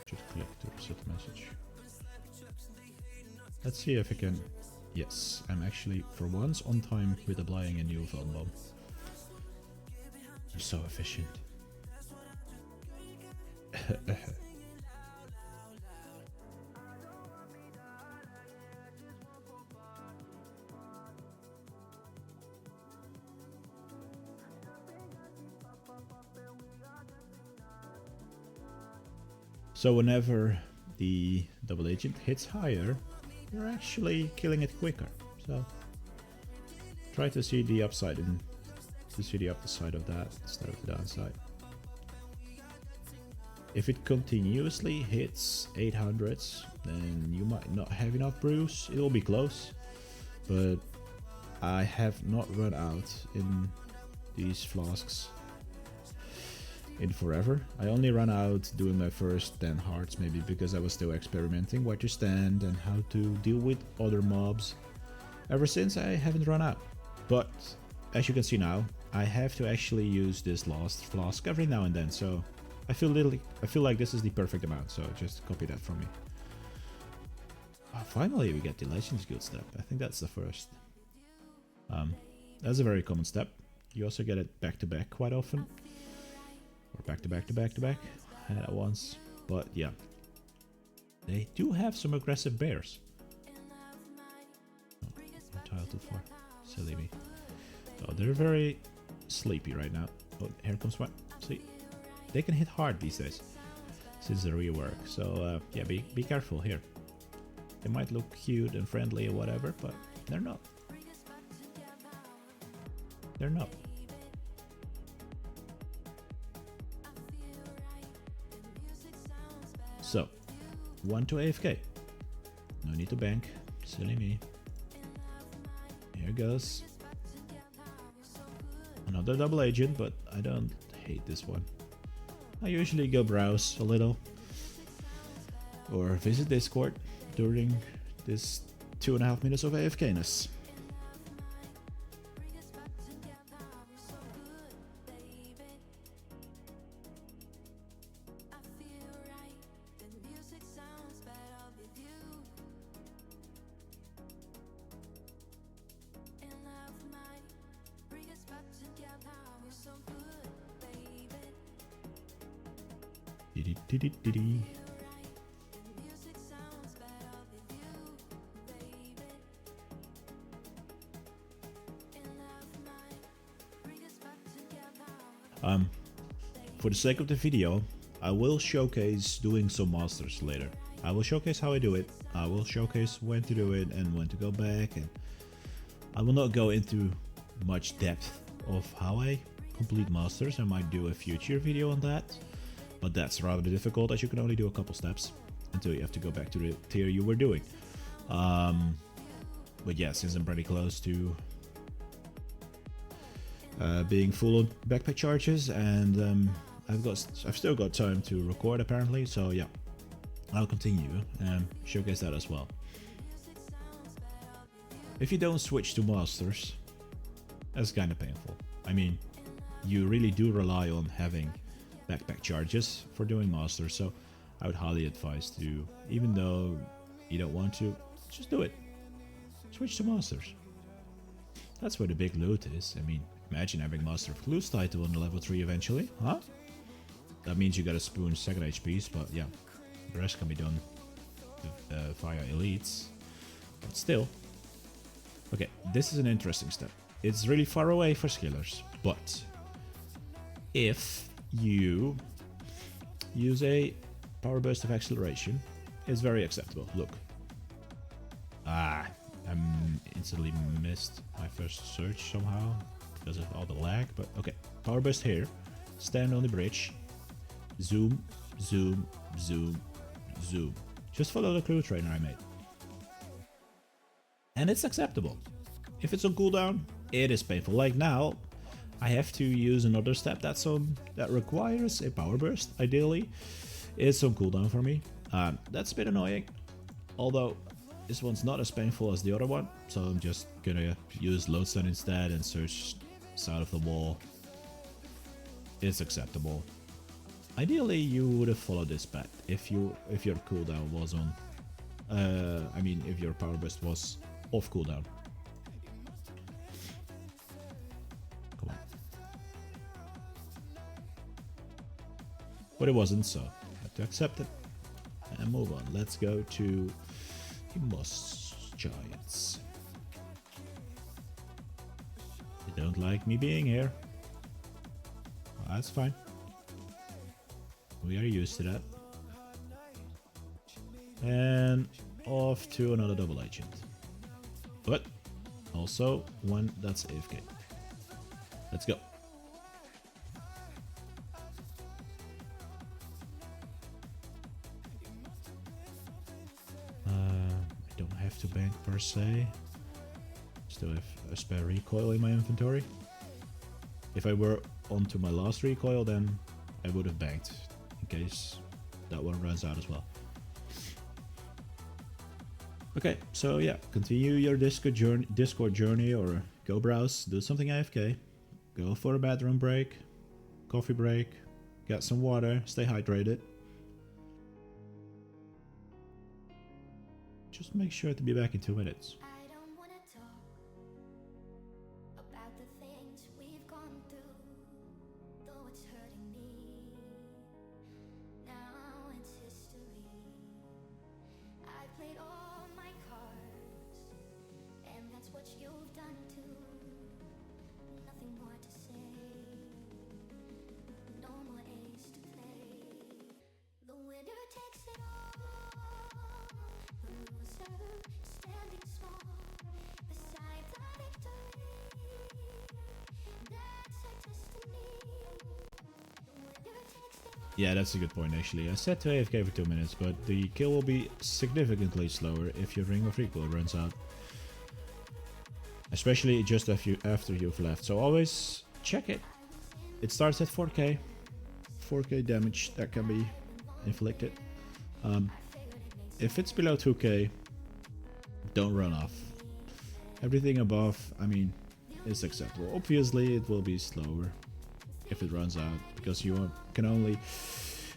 Just click to reset the message. Let's see if I can... Yes, I'm actually for once on time with applying a new phone bomb. I'm so efficient. So whenever the double agent hits higher, you're actually killing it quicker. So try to see the upside and to see the upside of that instead of the downside. If it continuously hits 800s, then you might not have enough brews. It will be close, but I have not run out in these flasks. in forever. I only ran out doing my first 10 hearts, maybe because I was still experimenting where to stand and how to deal with other mobs. Ever since, I haven't run out. But as you can see now, I have to actually use this last flask every now and then, so I feel like this is the perfect amount, so just copy that from me. Finally we get the Legends Guild step. I think that's the first. That's a very common step. You also get it back to back quite often. Or back to back to back to back at once. But yeah. They do have some aggressive bears. Oh, tile too far. Silly me. Oh, they're very sleepy right now. Oh, here comes one. See? They can hit hard these days. Since the rework. So yeah, be careful here. They might look cute and friendly or whatever, but they're not. They're not. So, 1 to AFK. No need to bank. Silly me. Here goes. Another double agent, but I don't hate this one. I usually go browse a little. Or visit Discord during this 2.5 minutes of AFK-ness. Diddy. For the sake of the video, I will showcase doing some masters later. I will showcase how I do it. I will showcase when to do it and when to go back, and I will not go into much depth of how I complete masters. I might do a future video on that, but that's rather difficult as you can only do a couple steps until you have to go back to the tier you were doing. But yeah, since I'm pretty close to being full on backpack charges, and I've still got time to record apparently, so yeah, I'll continue and showcase that as well. If you don't switch to masters, that's kind of painful. I mean, you really do rely on having backpack charges for doing masters, so I would highly advise to, even though you don't want to, just do it. Switch to masters. That's where the big loot is. I mean, imagine having Master of Clues title on the level 3 eventually, huh? That means you gotta spoon second HPs, but yeah, the rest can be done via elites. But still. Okay, this is an interesting step. It's really far away for skillers, but if you use a power burst of acceleration, it's very acceptable. Look. I instantly missed my first search somehow because of all the lag, but okay. Power burst here. Stand on the bridge. Zoom, zoom, zoom, zoom. Just follow the clue trainer I made. And it's acceptable. If it's on cooldown, it is painful. Like now, I have to use another step that requires a power burst, ideally. It's on cooldown for me. That's a bit annoying. Although, this one's not as painful as the other one. So I'm just gonna use Lodestone instead and search side of the wall. It's acceptable. Ideally, you would have followed this path if your cooldown was on. I mean, if your power burst was off cooldown. Come on. But it wasn't, so I had to accept it and move on. Let's go to the Moss Giants. They don't like me being here. Well, that's fine. We are used to that. And off to another double agent. But also one that's AFK. Let's go. I don't have to bank per se. Still have a spare recoil in my inventory. If I were onto my last recoil, then I would have banked in case that one runs out as well. Okay, so yeah, continue your Discord journey or go browse, do something AFK, go for a bathroom break, coffee break, get some water, stay hydrated. Just make sure to be back in 2 minutes. I don't wanna talk about the things we've gone through, though it's hurting me. Now it's history. I played all my cards, and that's what you've done too. Nothing more to say, no more ace to play. The winner takes it all, the loser standing small beside the victory. That's our destiny. The winner takes it all. Yeah, that's a good point actually. I said to AFK for 2 minutes, but the kill will be significantly slower if your Ring of Recall runs out. Especially just after you've left. So always check it. It starts at 4k. 4k damage that can be inflicted. If it's below 2k, don't run off. Everything above, I mean, is acceptable. Obviously it will be slower if it runs out, because you can only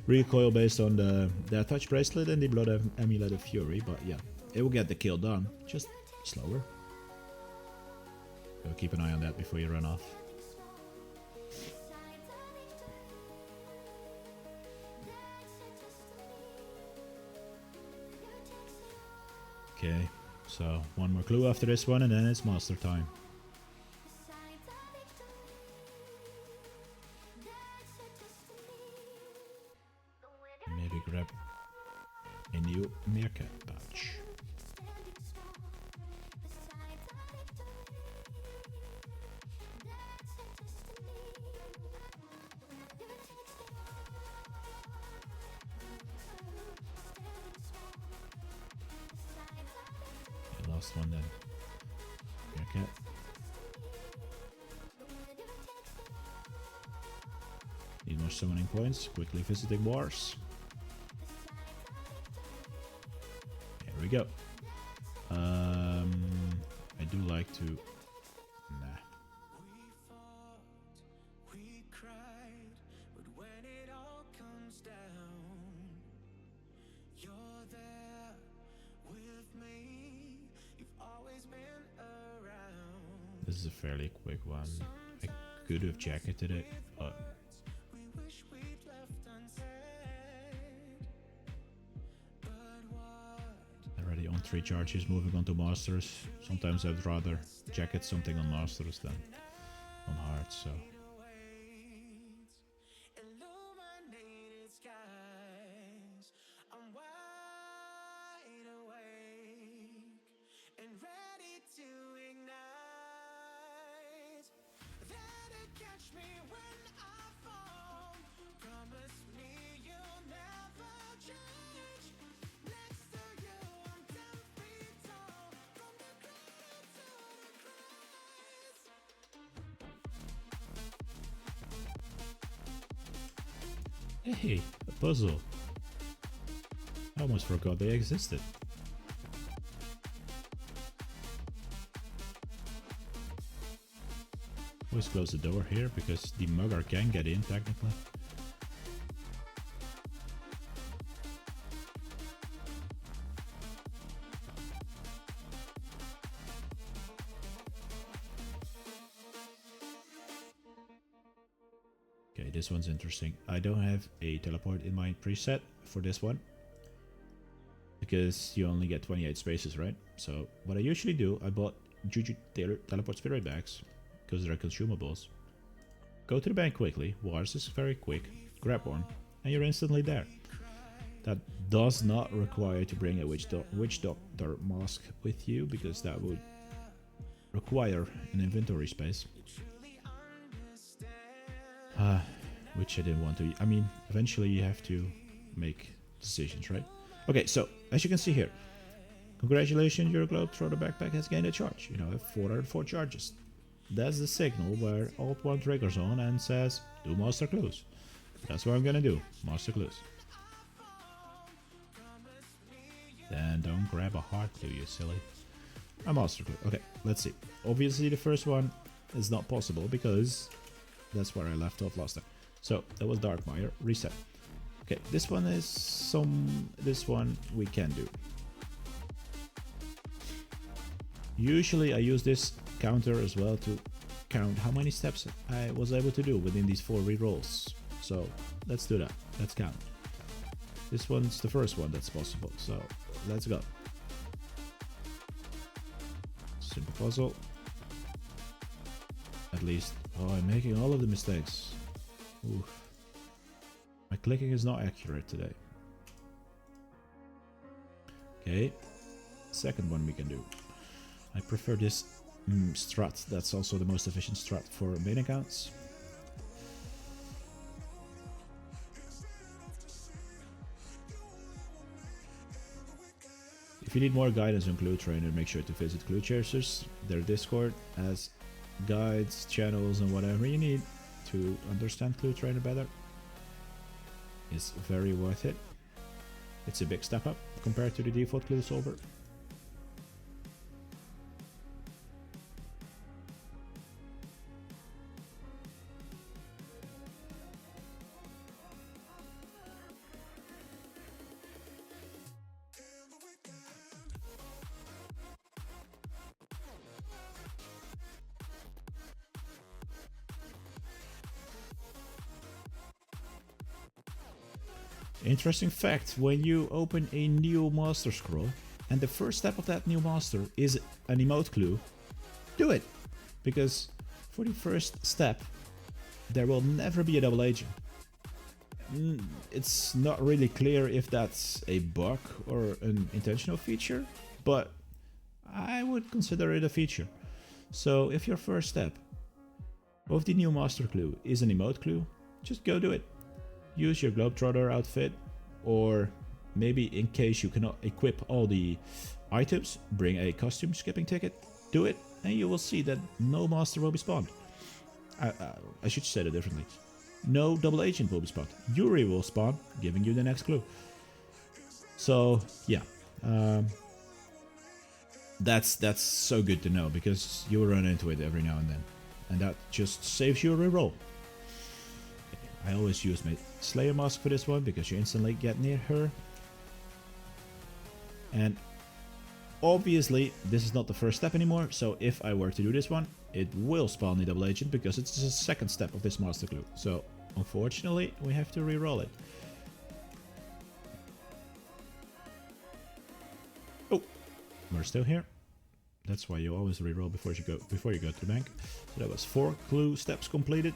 recoil based on the Touch Bracelet and the Blood Amulet of Fury, but yeah, it will get the kill done, just slower. So keep an eye on that before you run off. Okay, so one more clue after this one and then it's master time. Maybe grab a new meerkat pouch. Okay, last one then. Meerkat. Need more summoning points. Quickly visiting wars. Here we go. I do like to. Nah. We fought, we cried, but when it all comes down, you're there with me. You've always been around. This is a fairly quick one. I could have jacketed it, but We wish we'd left unsaid. But what? already on 3 charges, moving on to masters. Sometimes I'd rather jacket something on masters than on hearts, so. Illuminated skies. I'm wide awake and ready to ignite. There to catch me when I fall. Promise me you'll never change. Next to you, I'm 10 feet tall. From the cradle to the grave. Hey, a puzzle. I almost forgot they existed. Always close the door here because the mugger can get in technically. Okay, this one's interesting. I don't have a teleport in my preset for this one because you only get 28 spaces, right? So what I usually do, I bought Juju teleport spirit bags because they're consumables. Go to the bank quickly, Wars is very quick, grab one, and you're instantly there. That does not require you to bring a Witch Doctor mask with you because that would require an inventory space. Which I didn't want to. I mean, eventually you have to make decisions, right? Okay, so as you can see here, congratulations, your Globetrotter backpack has gained a charge. You now have 404 charges. That's the signal where Alt 1 triggers on and says, do master clues. That's what I'm gonna do. Master clues. Then don't grab a heart clue, you silly. A master clue. Okay, let's see. Obviously the first one is not possible because that's where I left off last time. So that was Darkmire. Reset. Okay, this one is this one we can do. Usually I use this counter as well to count how many steps I was able to do within these 4 rerolls. So let's do that. Let's count. This one's the first one that's possible. So let's go. Simple puzzle. At least. Oh, I'm making all of the mistakes. Oof. My clicking is not accurate today. Okay. Second one we can do. I prefer this strat. That's also the most efficient strat for main accounts. If you need more guidance on Clue Trainer, make sure to visit Clue Chasers. Their Discord has guides, channels, and whatever you need to understand Clue Trainer better. It's very worth it. It's a big step up compared to the default Clue Solver. Interesting fact, when you open a new master scroll and the first step of that new master is an emote clue, do it! Because for the first step there will never be a double agent. It's not really clear if that's a bug or an intentional feature, but I would consider it a feature. So if your first step of the new master clue is an emote clue, just go do it. Use your Globetrotter outfit, or maybe in case you cannot equip all the items, bring a costume skipping ticket, do it, and you will see that no master will be spawned. I should say it differently. No double agent will be spawned. Yuri will spawn, giving you the next clue. So yeah, that's so good to know, because you will run into it every now and then, and that just saves you a reroll. I always use my Slayer mask for this one because you instantly get near her. And obviously this is not the first step anymore, so if I were to do this one, it will spawn the double agent because it's the second step of this master clue. So unfortunately we have to re-roll it. Oh, we're still here. That's why you always re-roll before you go to the bank. So that was 4 clue steps completed.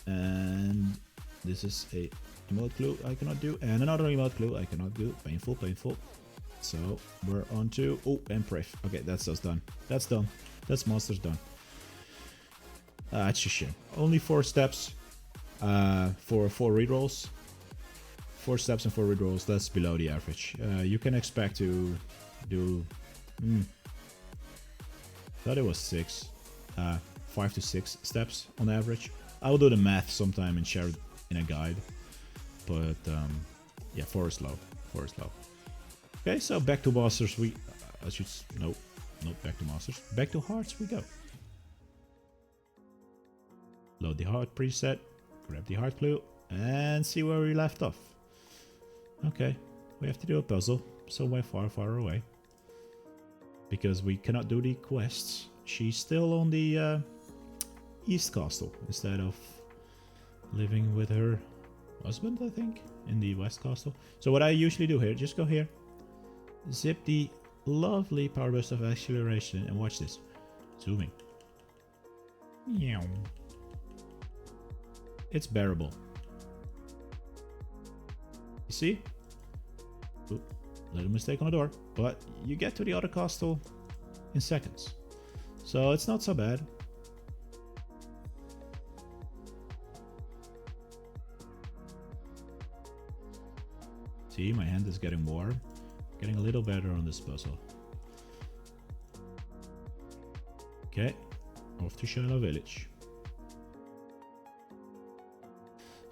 And this is a emote clue I cannot do, and another emote clue I cannot do. Painful, painful. So we're on to, oh, and Priv. Okay, that's us done. That's done. That's monsters done. It's a shame. Only 4 steps for 4 rerolls. 4 steps and 4 rerolls, that's below the average. You can expect to do, thought it was 6, 5 to 6 steps on average. I'll do the math sometime and share it in a guide, but yeah, 4 is low. 4 is low. Okay, so back to masters. Nope, not back to masters. Back to hearts we go. Load the heart preset, grab the heart clue, and see where we left off. Okay, we have to do a puzzle somewhere far, far away, because we cannot do the quests. She's still on the East Castle instead of living with her husband, I think, in the West Castle. So what I usually do here, just go here, zip the lovely power burst of acceleration, and watch this. Zooming. Meow. It's bearable. You see? Oop, little mistake on the door, but you get to the other castle in seconds. So it's not so bad. See, my hand is getting warm. Getting a little better on this puzzle. Okay, off to Shiloh Village.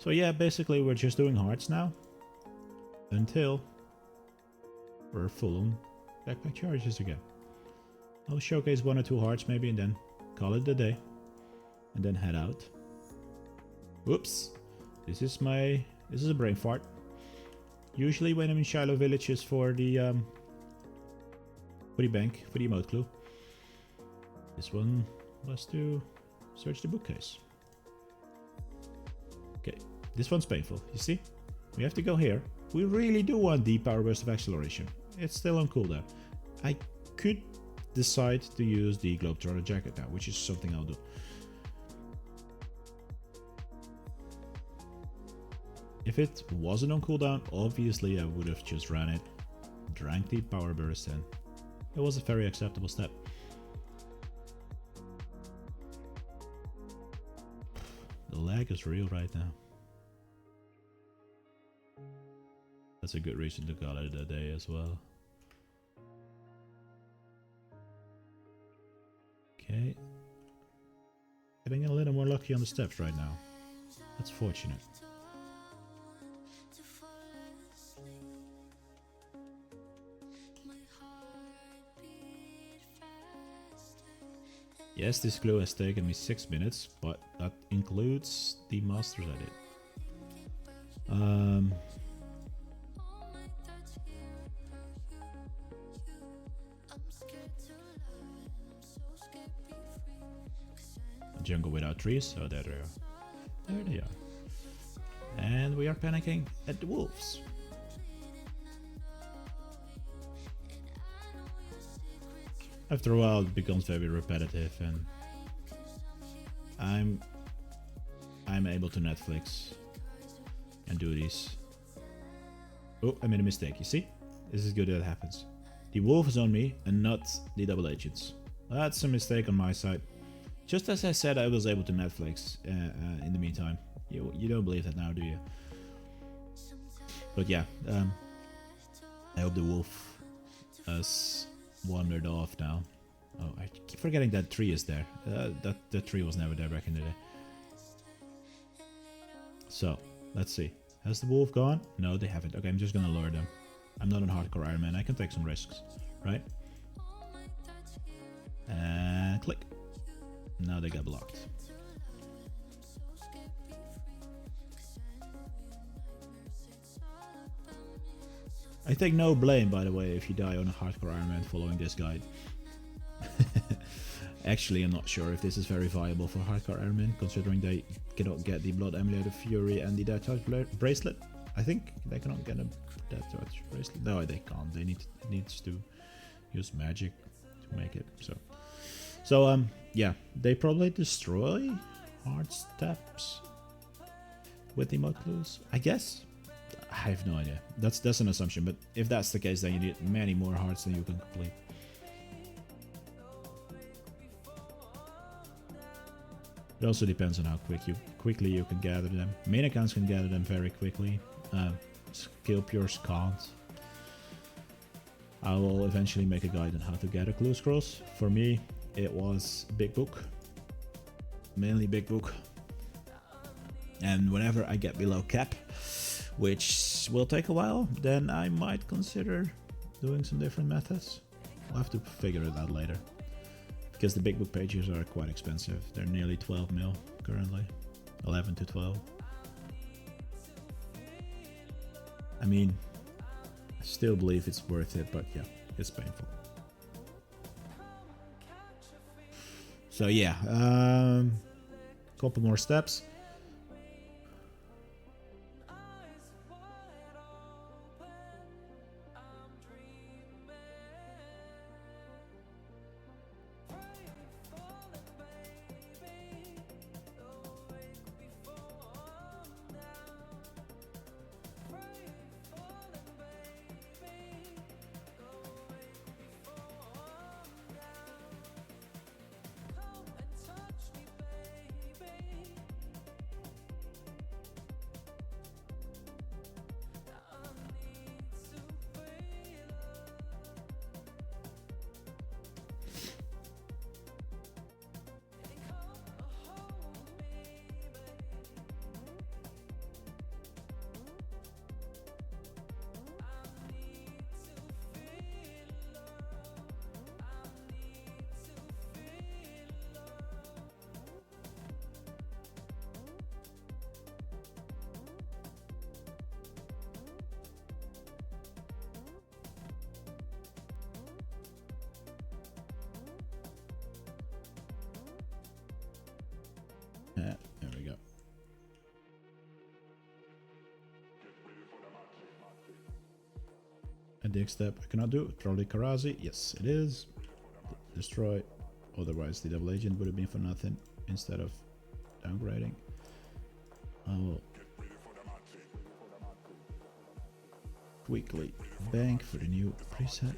So yeah, basically we're just doing hearts now. Until we're full on backpack charges again. I'll showcase 1 or 2 hearts maybe and then call it a day. And then head out. Whoops. This is a brain fart. Usually when I'm in Shiloh Village is for the bank, for the emote clue. This one was to search the bookcase. Okay, this one's painful, you see? We have to go here. We really do want the power burst of acceleration. It's still on cooldown. I could decide to use the Globetrotter jacket now, which is something I'll do. If it wasn't on cooldown, obviously I would have just ran it, drank the power burst in. It was a very acceptable step. The lag is real right now. That's a good reason to call it a day as well. Okay. Getting a little more lucky on the steps right now. That's fortunate. Yes, this clue has taken me 6 minutes, but that includes the masters I did. Jungle without trees, so there they are. There they are. And we are panicking at the wolves. After a while it becomes very repetitive and I'm able to Netflix and do these. Oh, I made a mistake, you see? This is good that happens. The wolf is on me and not the double agents. That's a mistake on my side. Just as I said, I was able to Netflix in the meantime. You don't believe that now, do you? But yeah, I hope the wolf has wandered off now. Oh, I keep forgetting that tree is there. That tree was never there back in the day. So, let's see. Has the wolf gone? No, they haven't. Okay, I'm just gonna lure them. I'm not a hardcore Iron Man. I can take some risks, right? And click. Now they got blocked. I take no blame, by the way, if you die on a hardcore Iron Man following this guide. Actually, I'm not sure if this is very viable for hardcore Iron Man, considering they cannot get the Blood Amulet of Fury and the Death Touch bracelet. I think they cannot get a Death Touch bracelet. No, they can't. They needs to use magic to make it. So yeah, they probably destroy hard steps with the emote clues, I guess. I have no idea. That's an assumption, but if that's the case, then you need many more hearts than you can complete. It also depends on how quickly you can gather them. Main accounts can gather them very quickly. Skill pures can't. I will eventually make a guide on how to gather clue scrolls. For me, it was Big Book. Mainly Big Book. And whenever I get below cap, which will take a while, then I might consider doing some different methods. I'll have to figure it out later. Because the Big Book pages are quite expensive. They're nearly 12 mil currently. 11 to 12. I mean, I still believe it's worth it, but yeah, it's painful. So yeah, couple more steps. There we go. And the next step I cannot do. Trolley Karazi. Yes, it is. Destroy. Otherwise, the double agent would have been for nothing instead of downgrading. I will quickly bank for the new preset.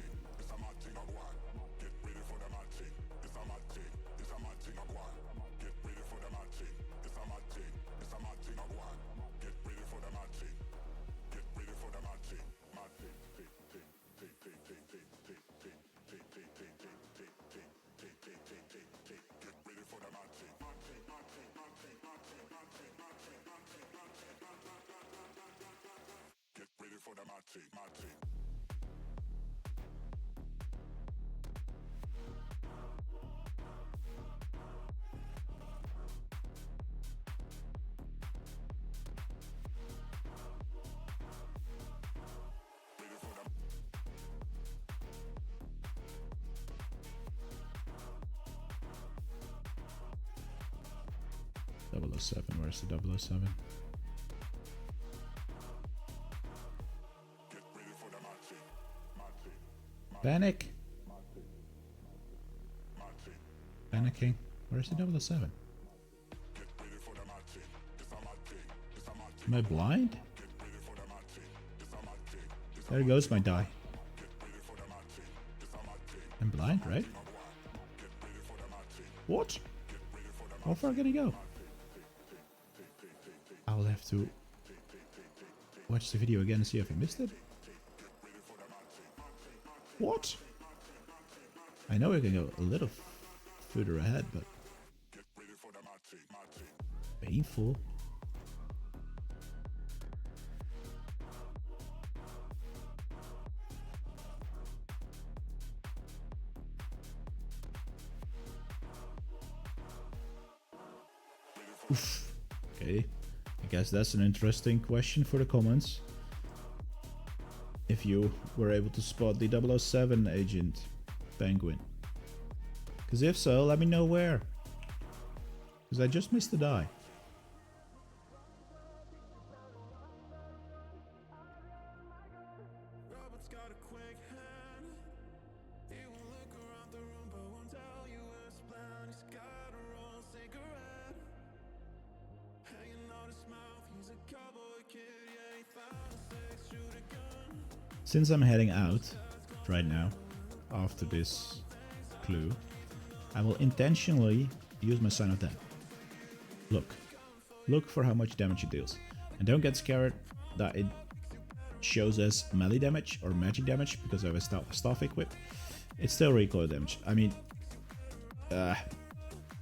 Double 007, where's the 007? Panic! Panicking. Where's the 007? Am I blind? There goes my die. I'm blind, right? What? How far can he go? I will have to watch the video again and see if I missed it. What? I know I can go a little further ahead, but painful. Oof. Okay. I guess that's an interesting question for the comments. If you were able to spot the 007 agent Penguin. Because if so, let me know where. Because I just missed the die. Robert's got a quick hand. He won't look around the room, but won't tell you his plan. He's got a roll cigarette hanging out his mouth. He's a cowboy kid, yeah, he found a 6-shooter gun. Since I'm heading out right now, after this clue, I will intentionally use my Sign of Death. Look for how much damage it deals. And don't get scared that it shows as melee damage or magic damage because I have a staff equip. It's still recoil damage. I mean,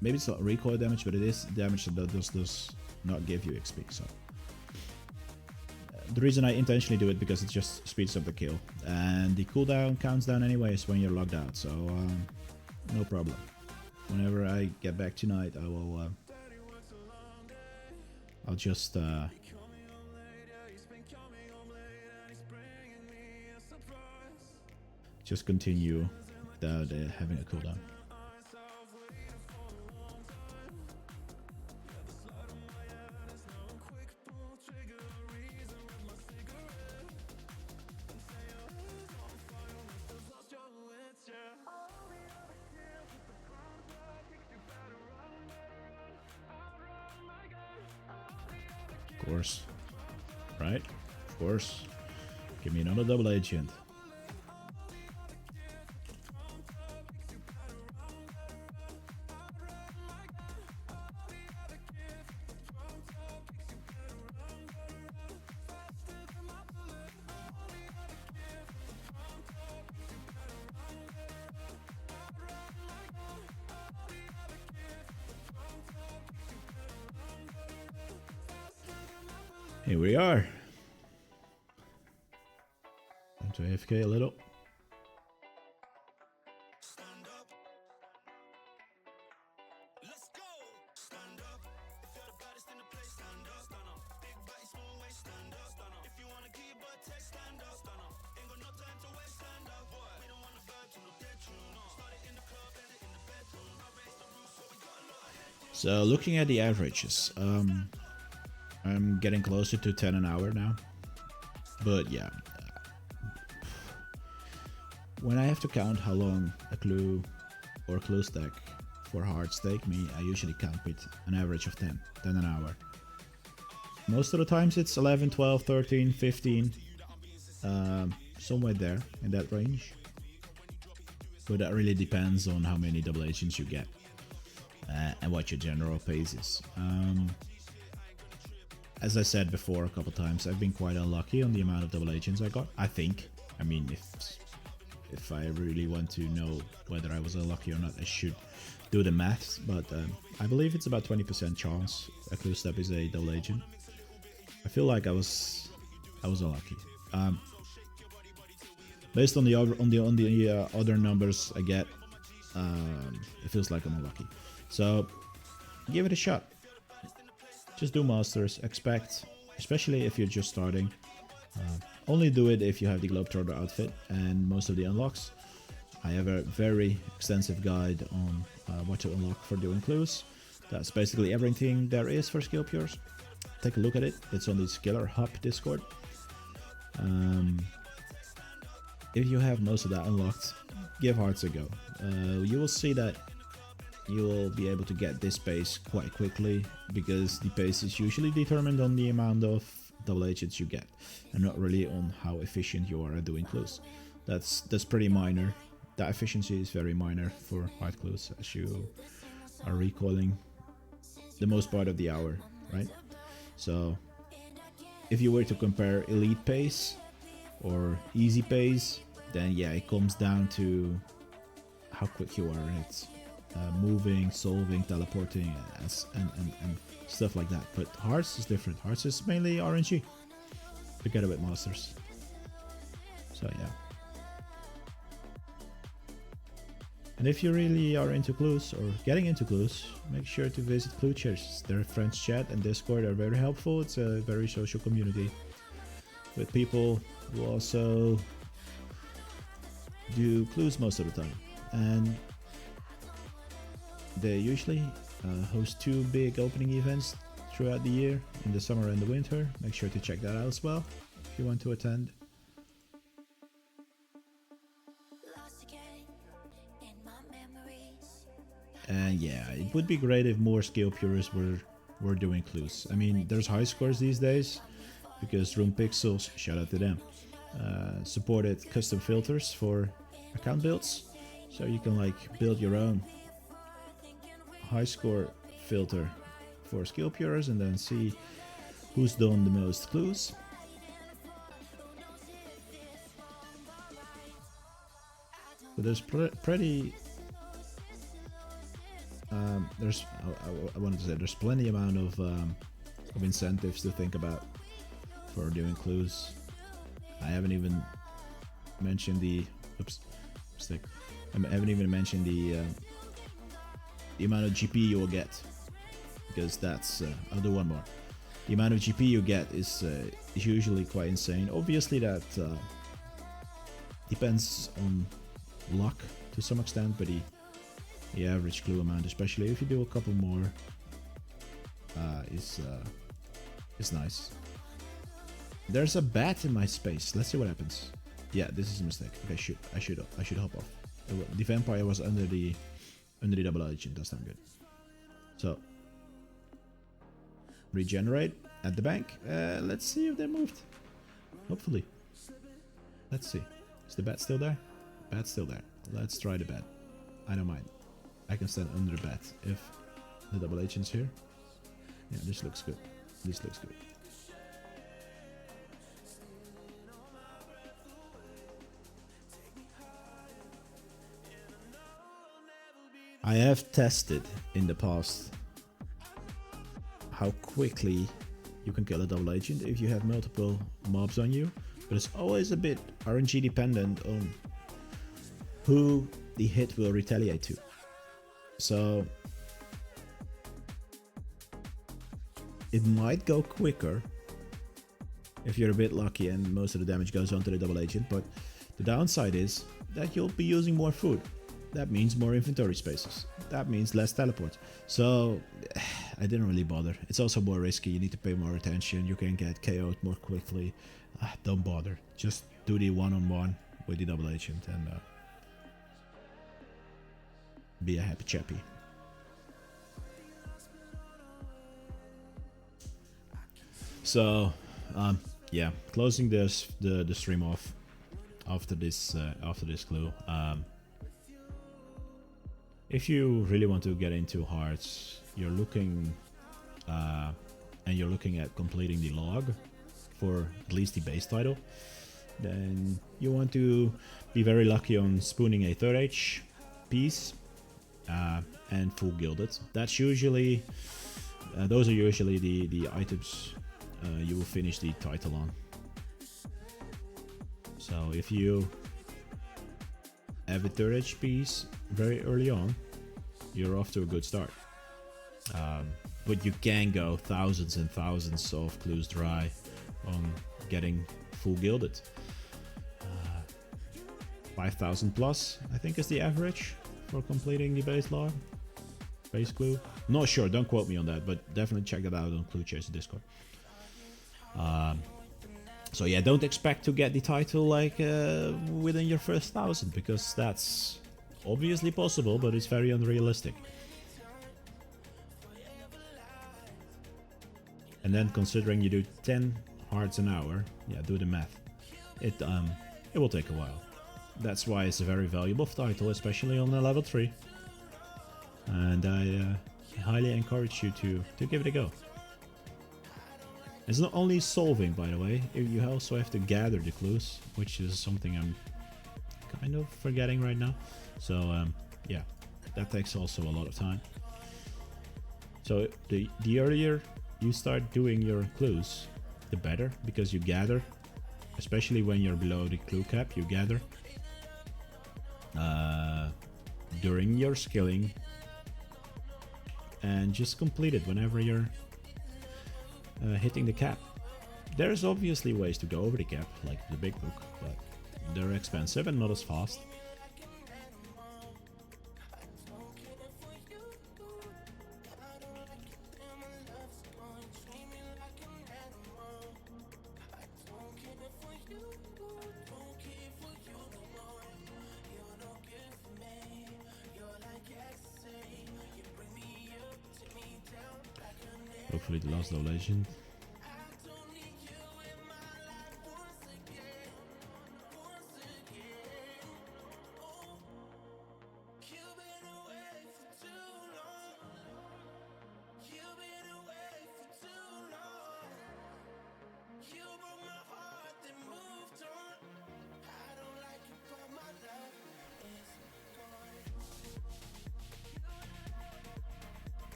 maybe it's not recoil damage, but it is damage that does not give you XP. So the reason I intentionally do it because it just speeds up the kill, and the cooldown counts down anyways when you're logged out. So no problem. Whenever I get back tonight, I will. I'll just continue without having a cooldown. Of course. Right? Of course. Give me another double agent. Here we are. Time to AFK a little. Stand up. Let's go. Stand up. If you're the baddest in the place, stand up. Stand up. Big body, small waist, stand up. Stand up. If you wanna keep butt text, stand up. Stand up. Ain't got no time to waste, stand up. Boy, we don't wanna vibe to no dead tune. No. Start it in the club, end it in the bedroom. I raised the roof, so we got a lot of head. So looking at the averages, I'm getting closer to 10 an hour now. But yeah, when I have to count how long a clue or clue stack for hearts take me, I usually count with an average of 10 an hour. Most of the times it's 11, 12, 13, 15, somewhere there in that range. But that really depends on how many double agents you get and what your general pace is. As I said before a couple times, I've been quite unlucky on the amount of double agents I got. I think. I mean, if I really want to know whether I was unlucky or not, I should do the maths. But I believe it's about 20% chance a clue step is a double agent. I feel like I was unlucky. Based on the other numbers I get, it feels like I'm unlucky. So give it a shot. Just do masters. Expect, especially if you're just starting. Only do it if you have the Globetrotter outfit and most of the unlocks. I have a very extensive guide on what to unlock for doing clues. That's basically everything there is for Skill Pures. Take a look at it. It's on the Skiller Hub Discord. If you have most of that unlocked, give hearts a go. You will see that you will be able to get this pace quite quickly, because the pace is usually determined on the amount of double agents you get and not really on how efficient you are at doing clues. That's pretty minor. That efficiency is very minor for hard clues, as you are recoiling the most part of the hour, right? So if you were to compare elite pace or easy pace, then yeah, it comes down to how quick you are at moving, solving, teleporting, and stuff like that. But hearts is different. Hearts is mainly RNG. Together with masters. So yeah. And if you really are into clues or getting into clues, make sure to visit Clue Cheers. Their friends chat and Discord are very helpful. It's a very social community with people who also do clues most of the time. And they usually host 2 big opening events throughout the year, in the summer and the winter. Make sure to check that out as well if you want to attend. And yeah, it would be great if more skill purists were doing clues. I mean, there's high scores these days because Room Pixels, shout out to them, supported custom filters for account builds, so you can like build your own high score filter for skill purists and then see who's done the most clues. But there's pretty I wanted to say there's plenty amount of incentives to think about for doing clues. I haven't even mentioned the mistake. I haven't even mentioned the amount of GP you will get, because that's I'll do one more. The amount of GP you get is usually quite insane. Obviously that depends on luck to some extent, but the average clue amount, especially if you do a couple more, is nice. There's a bat in my space. Let's see what happens. Yeah, this is a mistake. Okay, I should hop off. The vampire was under the double agent. That's not good. So regenerate at the bank. Let's see if they moved. Hopefully. Let's see. Is the bat still there? Bat's still there. Let's try the bat. I don't mind. I can stand under the bat if the double agent's here. Yeah, this looks good. This looks good. I have tested in the past how quickly you can kill a double agent if you have multiple mobs on you, but it's always a bit RNG dependent on who the hit will retaliate to. So it might go quicker if you're a bit lucky and most of the damage goes onto the double agent, but the downside is that you'll be using more food. That means more inventory spaces. That means less teleports. So I didn't really bother. It's also more risky. You need to pay more attention. You can get KO'd more quickly. Don't bother. Just do the one-on-one with the double agent and be a happy chappy. So yeah, closing the stream off after this clue. If you really want to get into hearts, you're looking at completing the log for at least the base title, then you want to be very lucky on spooning a 3rd H piece and full gilded. That's usually those are usually the items you will finish the title on. So if you have a 3rd H piece very early on, you're off to a good start. But you can go thousands and thousands of clues dry on getting full gilded. 5,000 plus, I think, is the average for completing the base log, base clue. Not sure, don't quote me on that, but definitely check that out on Clue Chaser Discord. So yeah, don't expect to get the title like within your first 1,000, because that's obviously possible, but it's very unrealistic. And then considering you do 10 hearts an hour, yeah, do the math. It will take a while. That's why it's a very valuable title, especially on a level 3. And I highly encourage you to give it a go. It's not only solving, by the way, you also have to gather the clues, which is something I'm kind of forgetting right now. So yeah, that takes also a lot of time. So the earlier you start doing your clues, the better, because you gather, especially when you're below the clue cap, you gather during your skilling, and just complete it whenever you're hitting the cap. There's obviously ways to go over the cap, like the big book, but they're expensive and not as fast. Hopefully the last legend.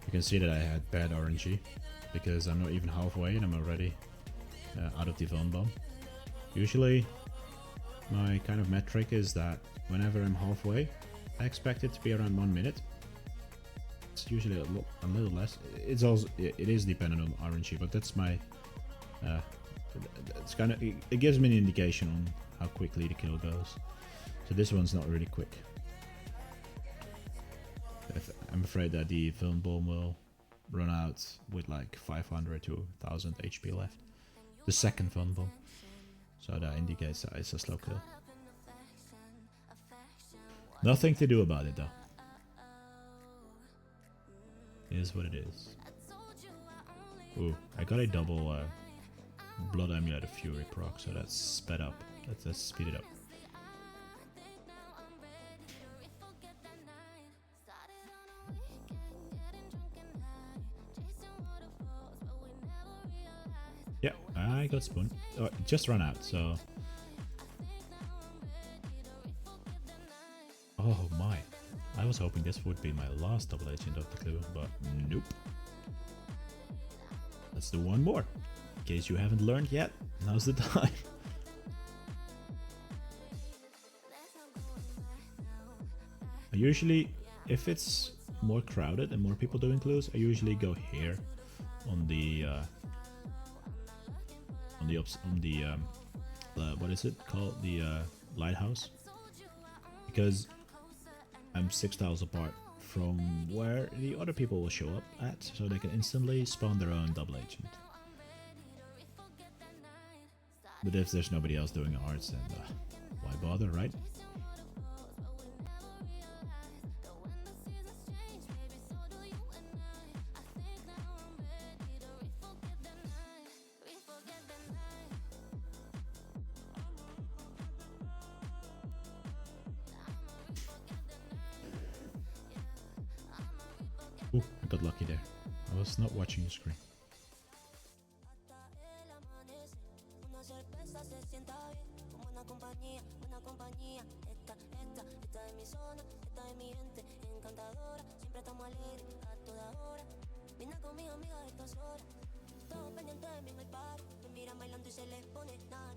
You can see that I had bad RNG, because I'm not even halfway and I'm already out of the Von Bomb. Usually my kind of metric is that whenever I'm halfway, I expect it to be around 1 minute. It's usually a little less. It's also, it is dependent on RNG, but that's my it's kind of, it gives me an indication on how quickly the kill goes. So this one's not really quick. I'm afraid that the Film Bomb will run out with like 500 to 1000 HP left. The second Film Bomb. So that indicates that it's a slow kill. Nothing to do about it though. It is what it is. Ooh, I got a double Blood Amulet of Fury proc, so that's sped up. Let's speed it up. Yeah, I got Spoon. Oh, it just ran out, so... Oh my. I was hoping this would be my last double agent of the clue, but nope. Let's do one more. In case you haven't learned yet, now's the time. I usually, if it's more crowded and more people doing clues, I usually go here on the what is it called, the lighthouse, because I'm 6 tiles apart from where the other people will show up at, so they can instantly spawn their own double agent. But if there's nobody else doing hearts, then why bother, right? Ooh, I got lucky there. I was not watching the screen.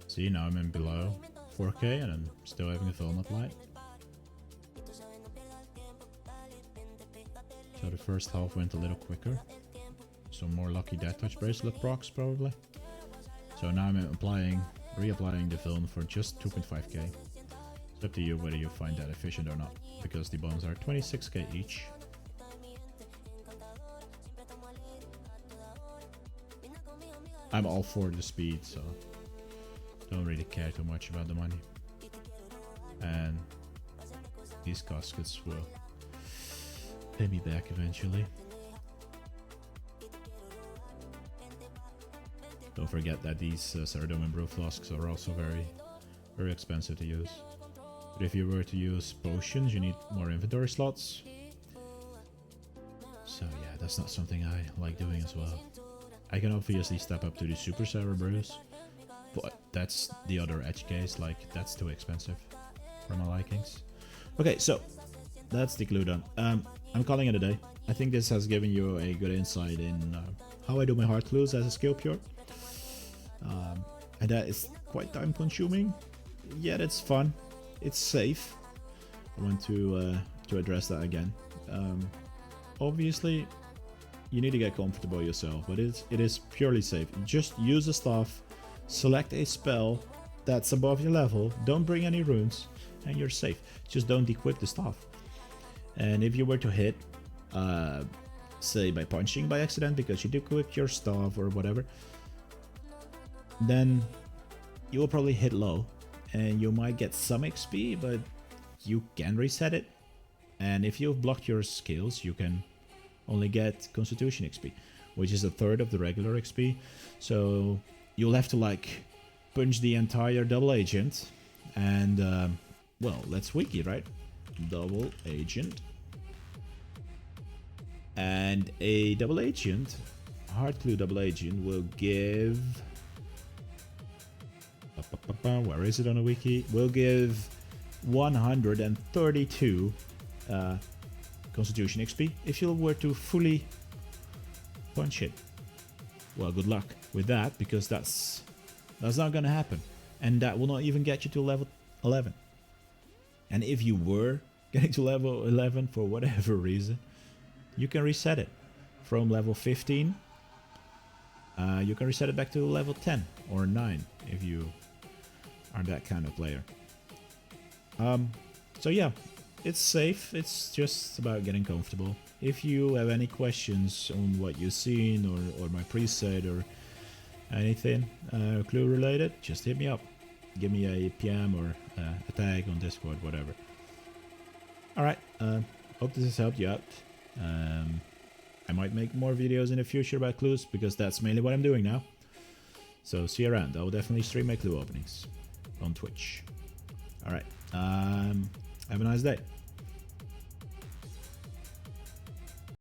See, now I'm in below 4K and I'm still having a Velnut light. So the first half went a little quicker. Some more lucky Death Touch bracelet procs probably. So now I'm reapplying the film for just 2.5k. It's up to you whether you find that efficient or not, because the bombs are 26k each. I'm all for the speed, so don't really care too much about the money. And these caskets will pay me back eventually. Don't forget that these Ceradome and Brew flasks are also very expensive to use. But if you were to use potions, you need more inventory slots. So yeah, that's not something I like doing as well. I can obviously step up to the Super Sour Brews, but that's the other edge case, like that's too expensive for my likings. Okay, so that's the clue done. I'm calling it a day. I think this has given you a good insight in how I do my hard clues as a skill pure. And that is quite time consuming, yet it's fun, it's safe. I want to address that again. Obviously, you need to get comfortable yourself, but it is purely safe. Just use a staff, select a spell that's above your level, don't bring any runes, and you're safe. Just don't equip the staff. And if you were to hit, say by punching by accident because you equipped your staff or whatever, then you will probably hit low and you might get some XP, but you can reset it. And if you've blocked your skills, you can only get Constitution XP, which is a third of the regular XP. So you'll have to like punch the entire double agent and well, let's wiki, right? Double agent. And a double agent, hard clue double agent, will give... Where is it on the wiki? Will give 132 Constitution XP if you were to fully punch it. Well, good luck with that, because that's not gonna happen, and that will not even get you to level 11. And if you were getting to level 11 for whatever reason, you can reset it from level 15. You can reset it back to level 10 or 9 if you are that kind of player. So yeah, it's safe. It's just about getting comfortable. If you have any questions on what you've seen or my preset or anything clue related, just hit me up. give me a PM or a tag on Discord, whatever. Alright, hope this has helped you out. I might make more videos in the future about clues, because that's mainly what I'm doing now. So see you around. I will definitely stream my clue openings on Twitch. Alright, have a nice day.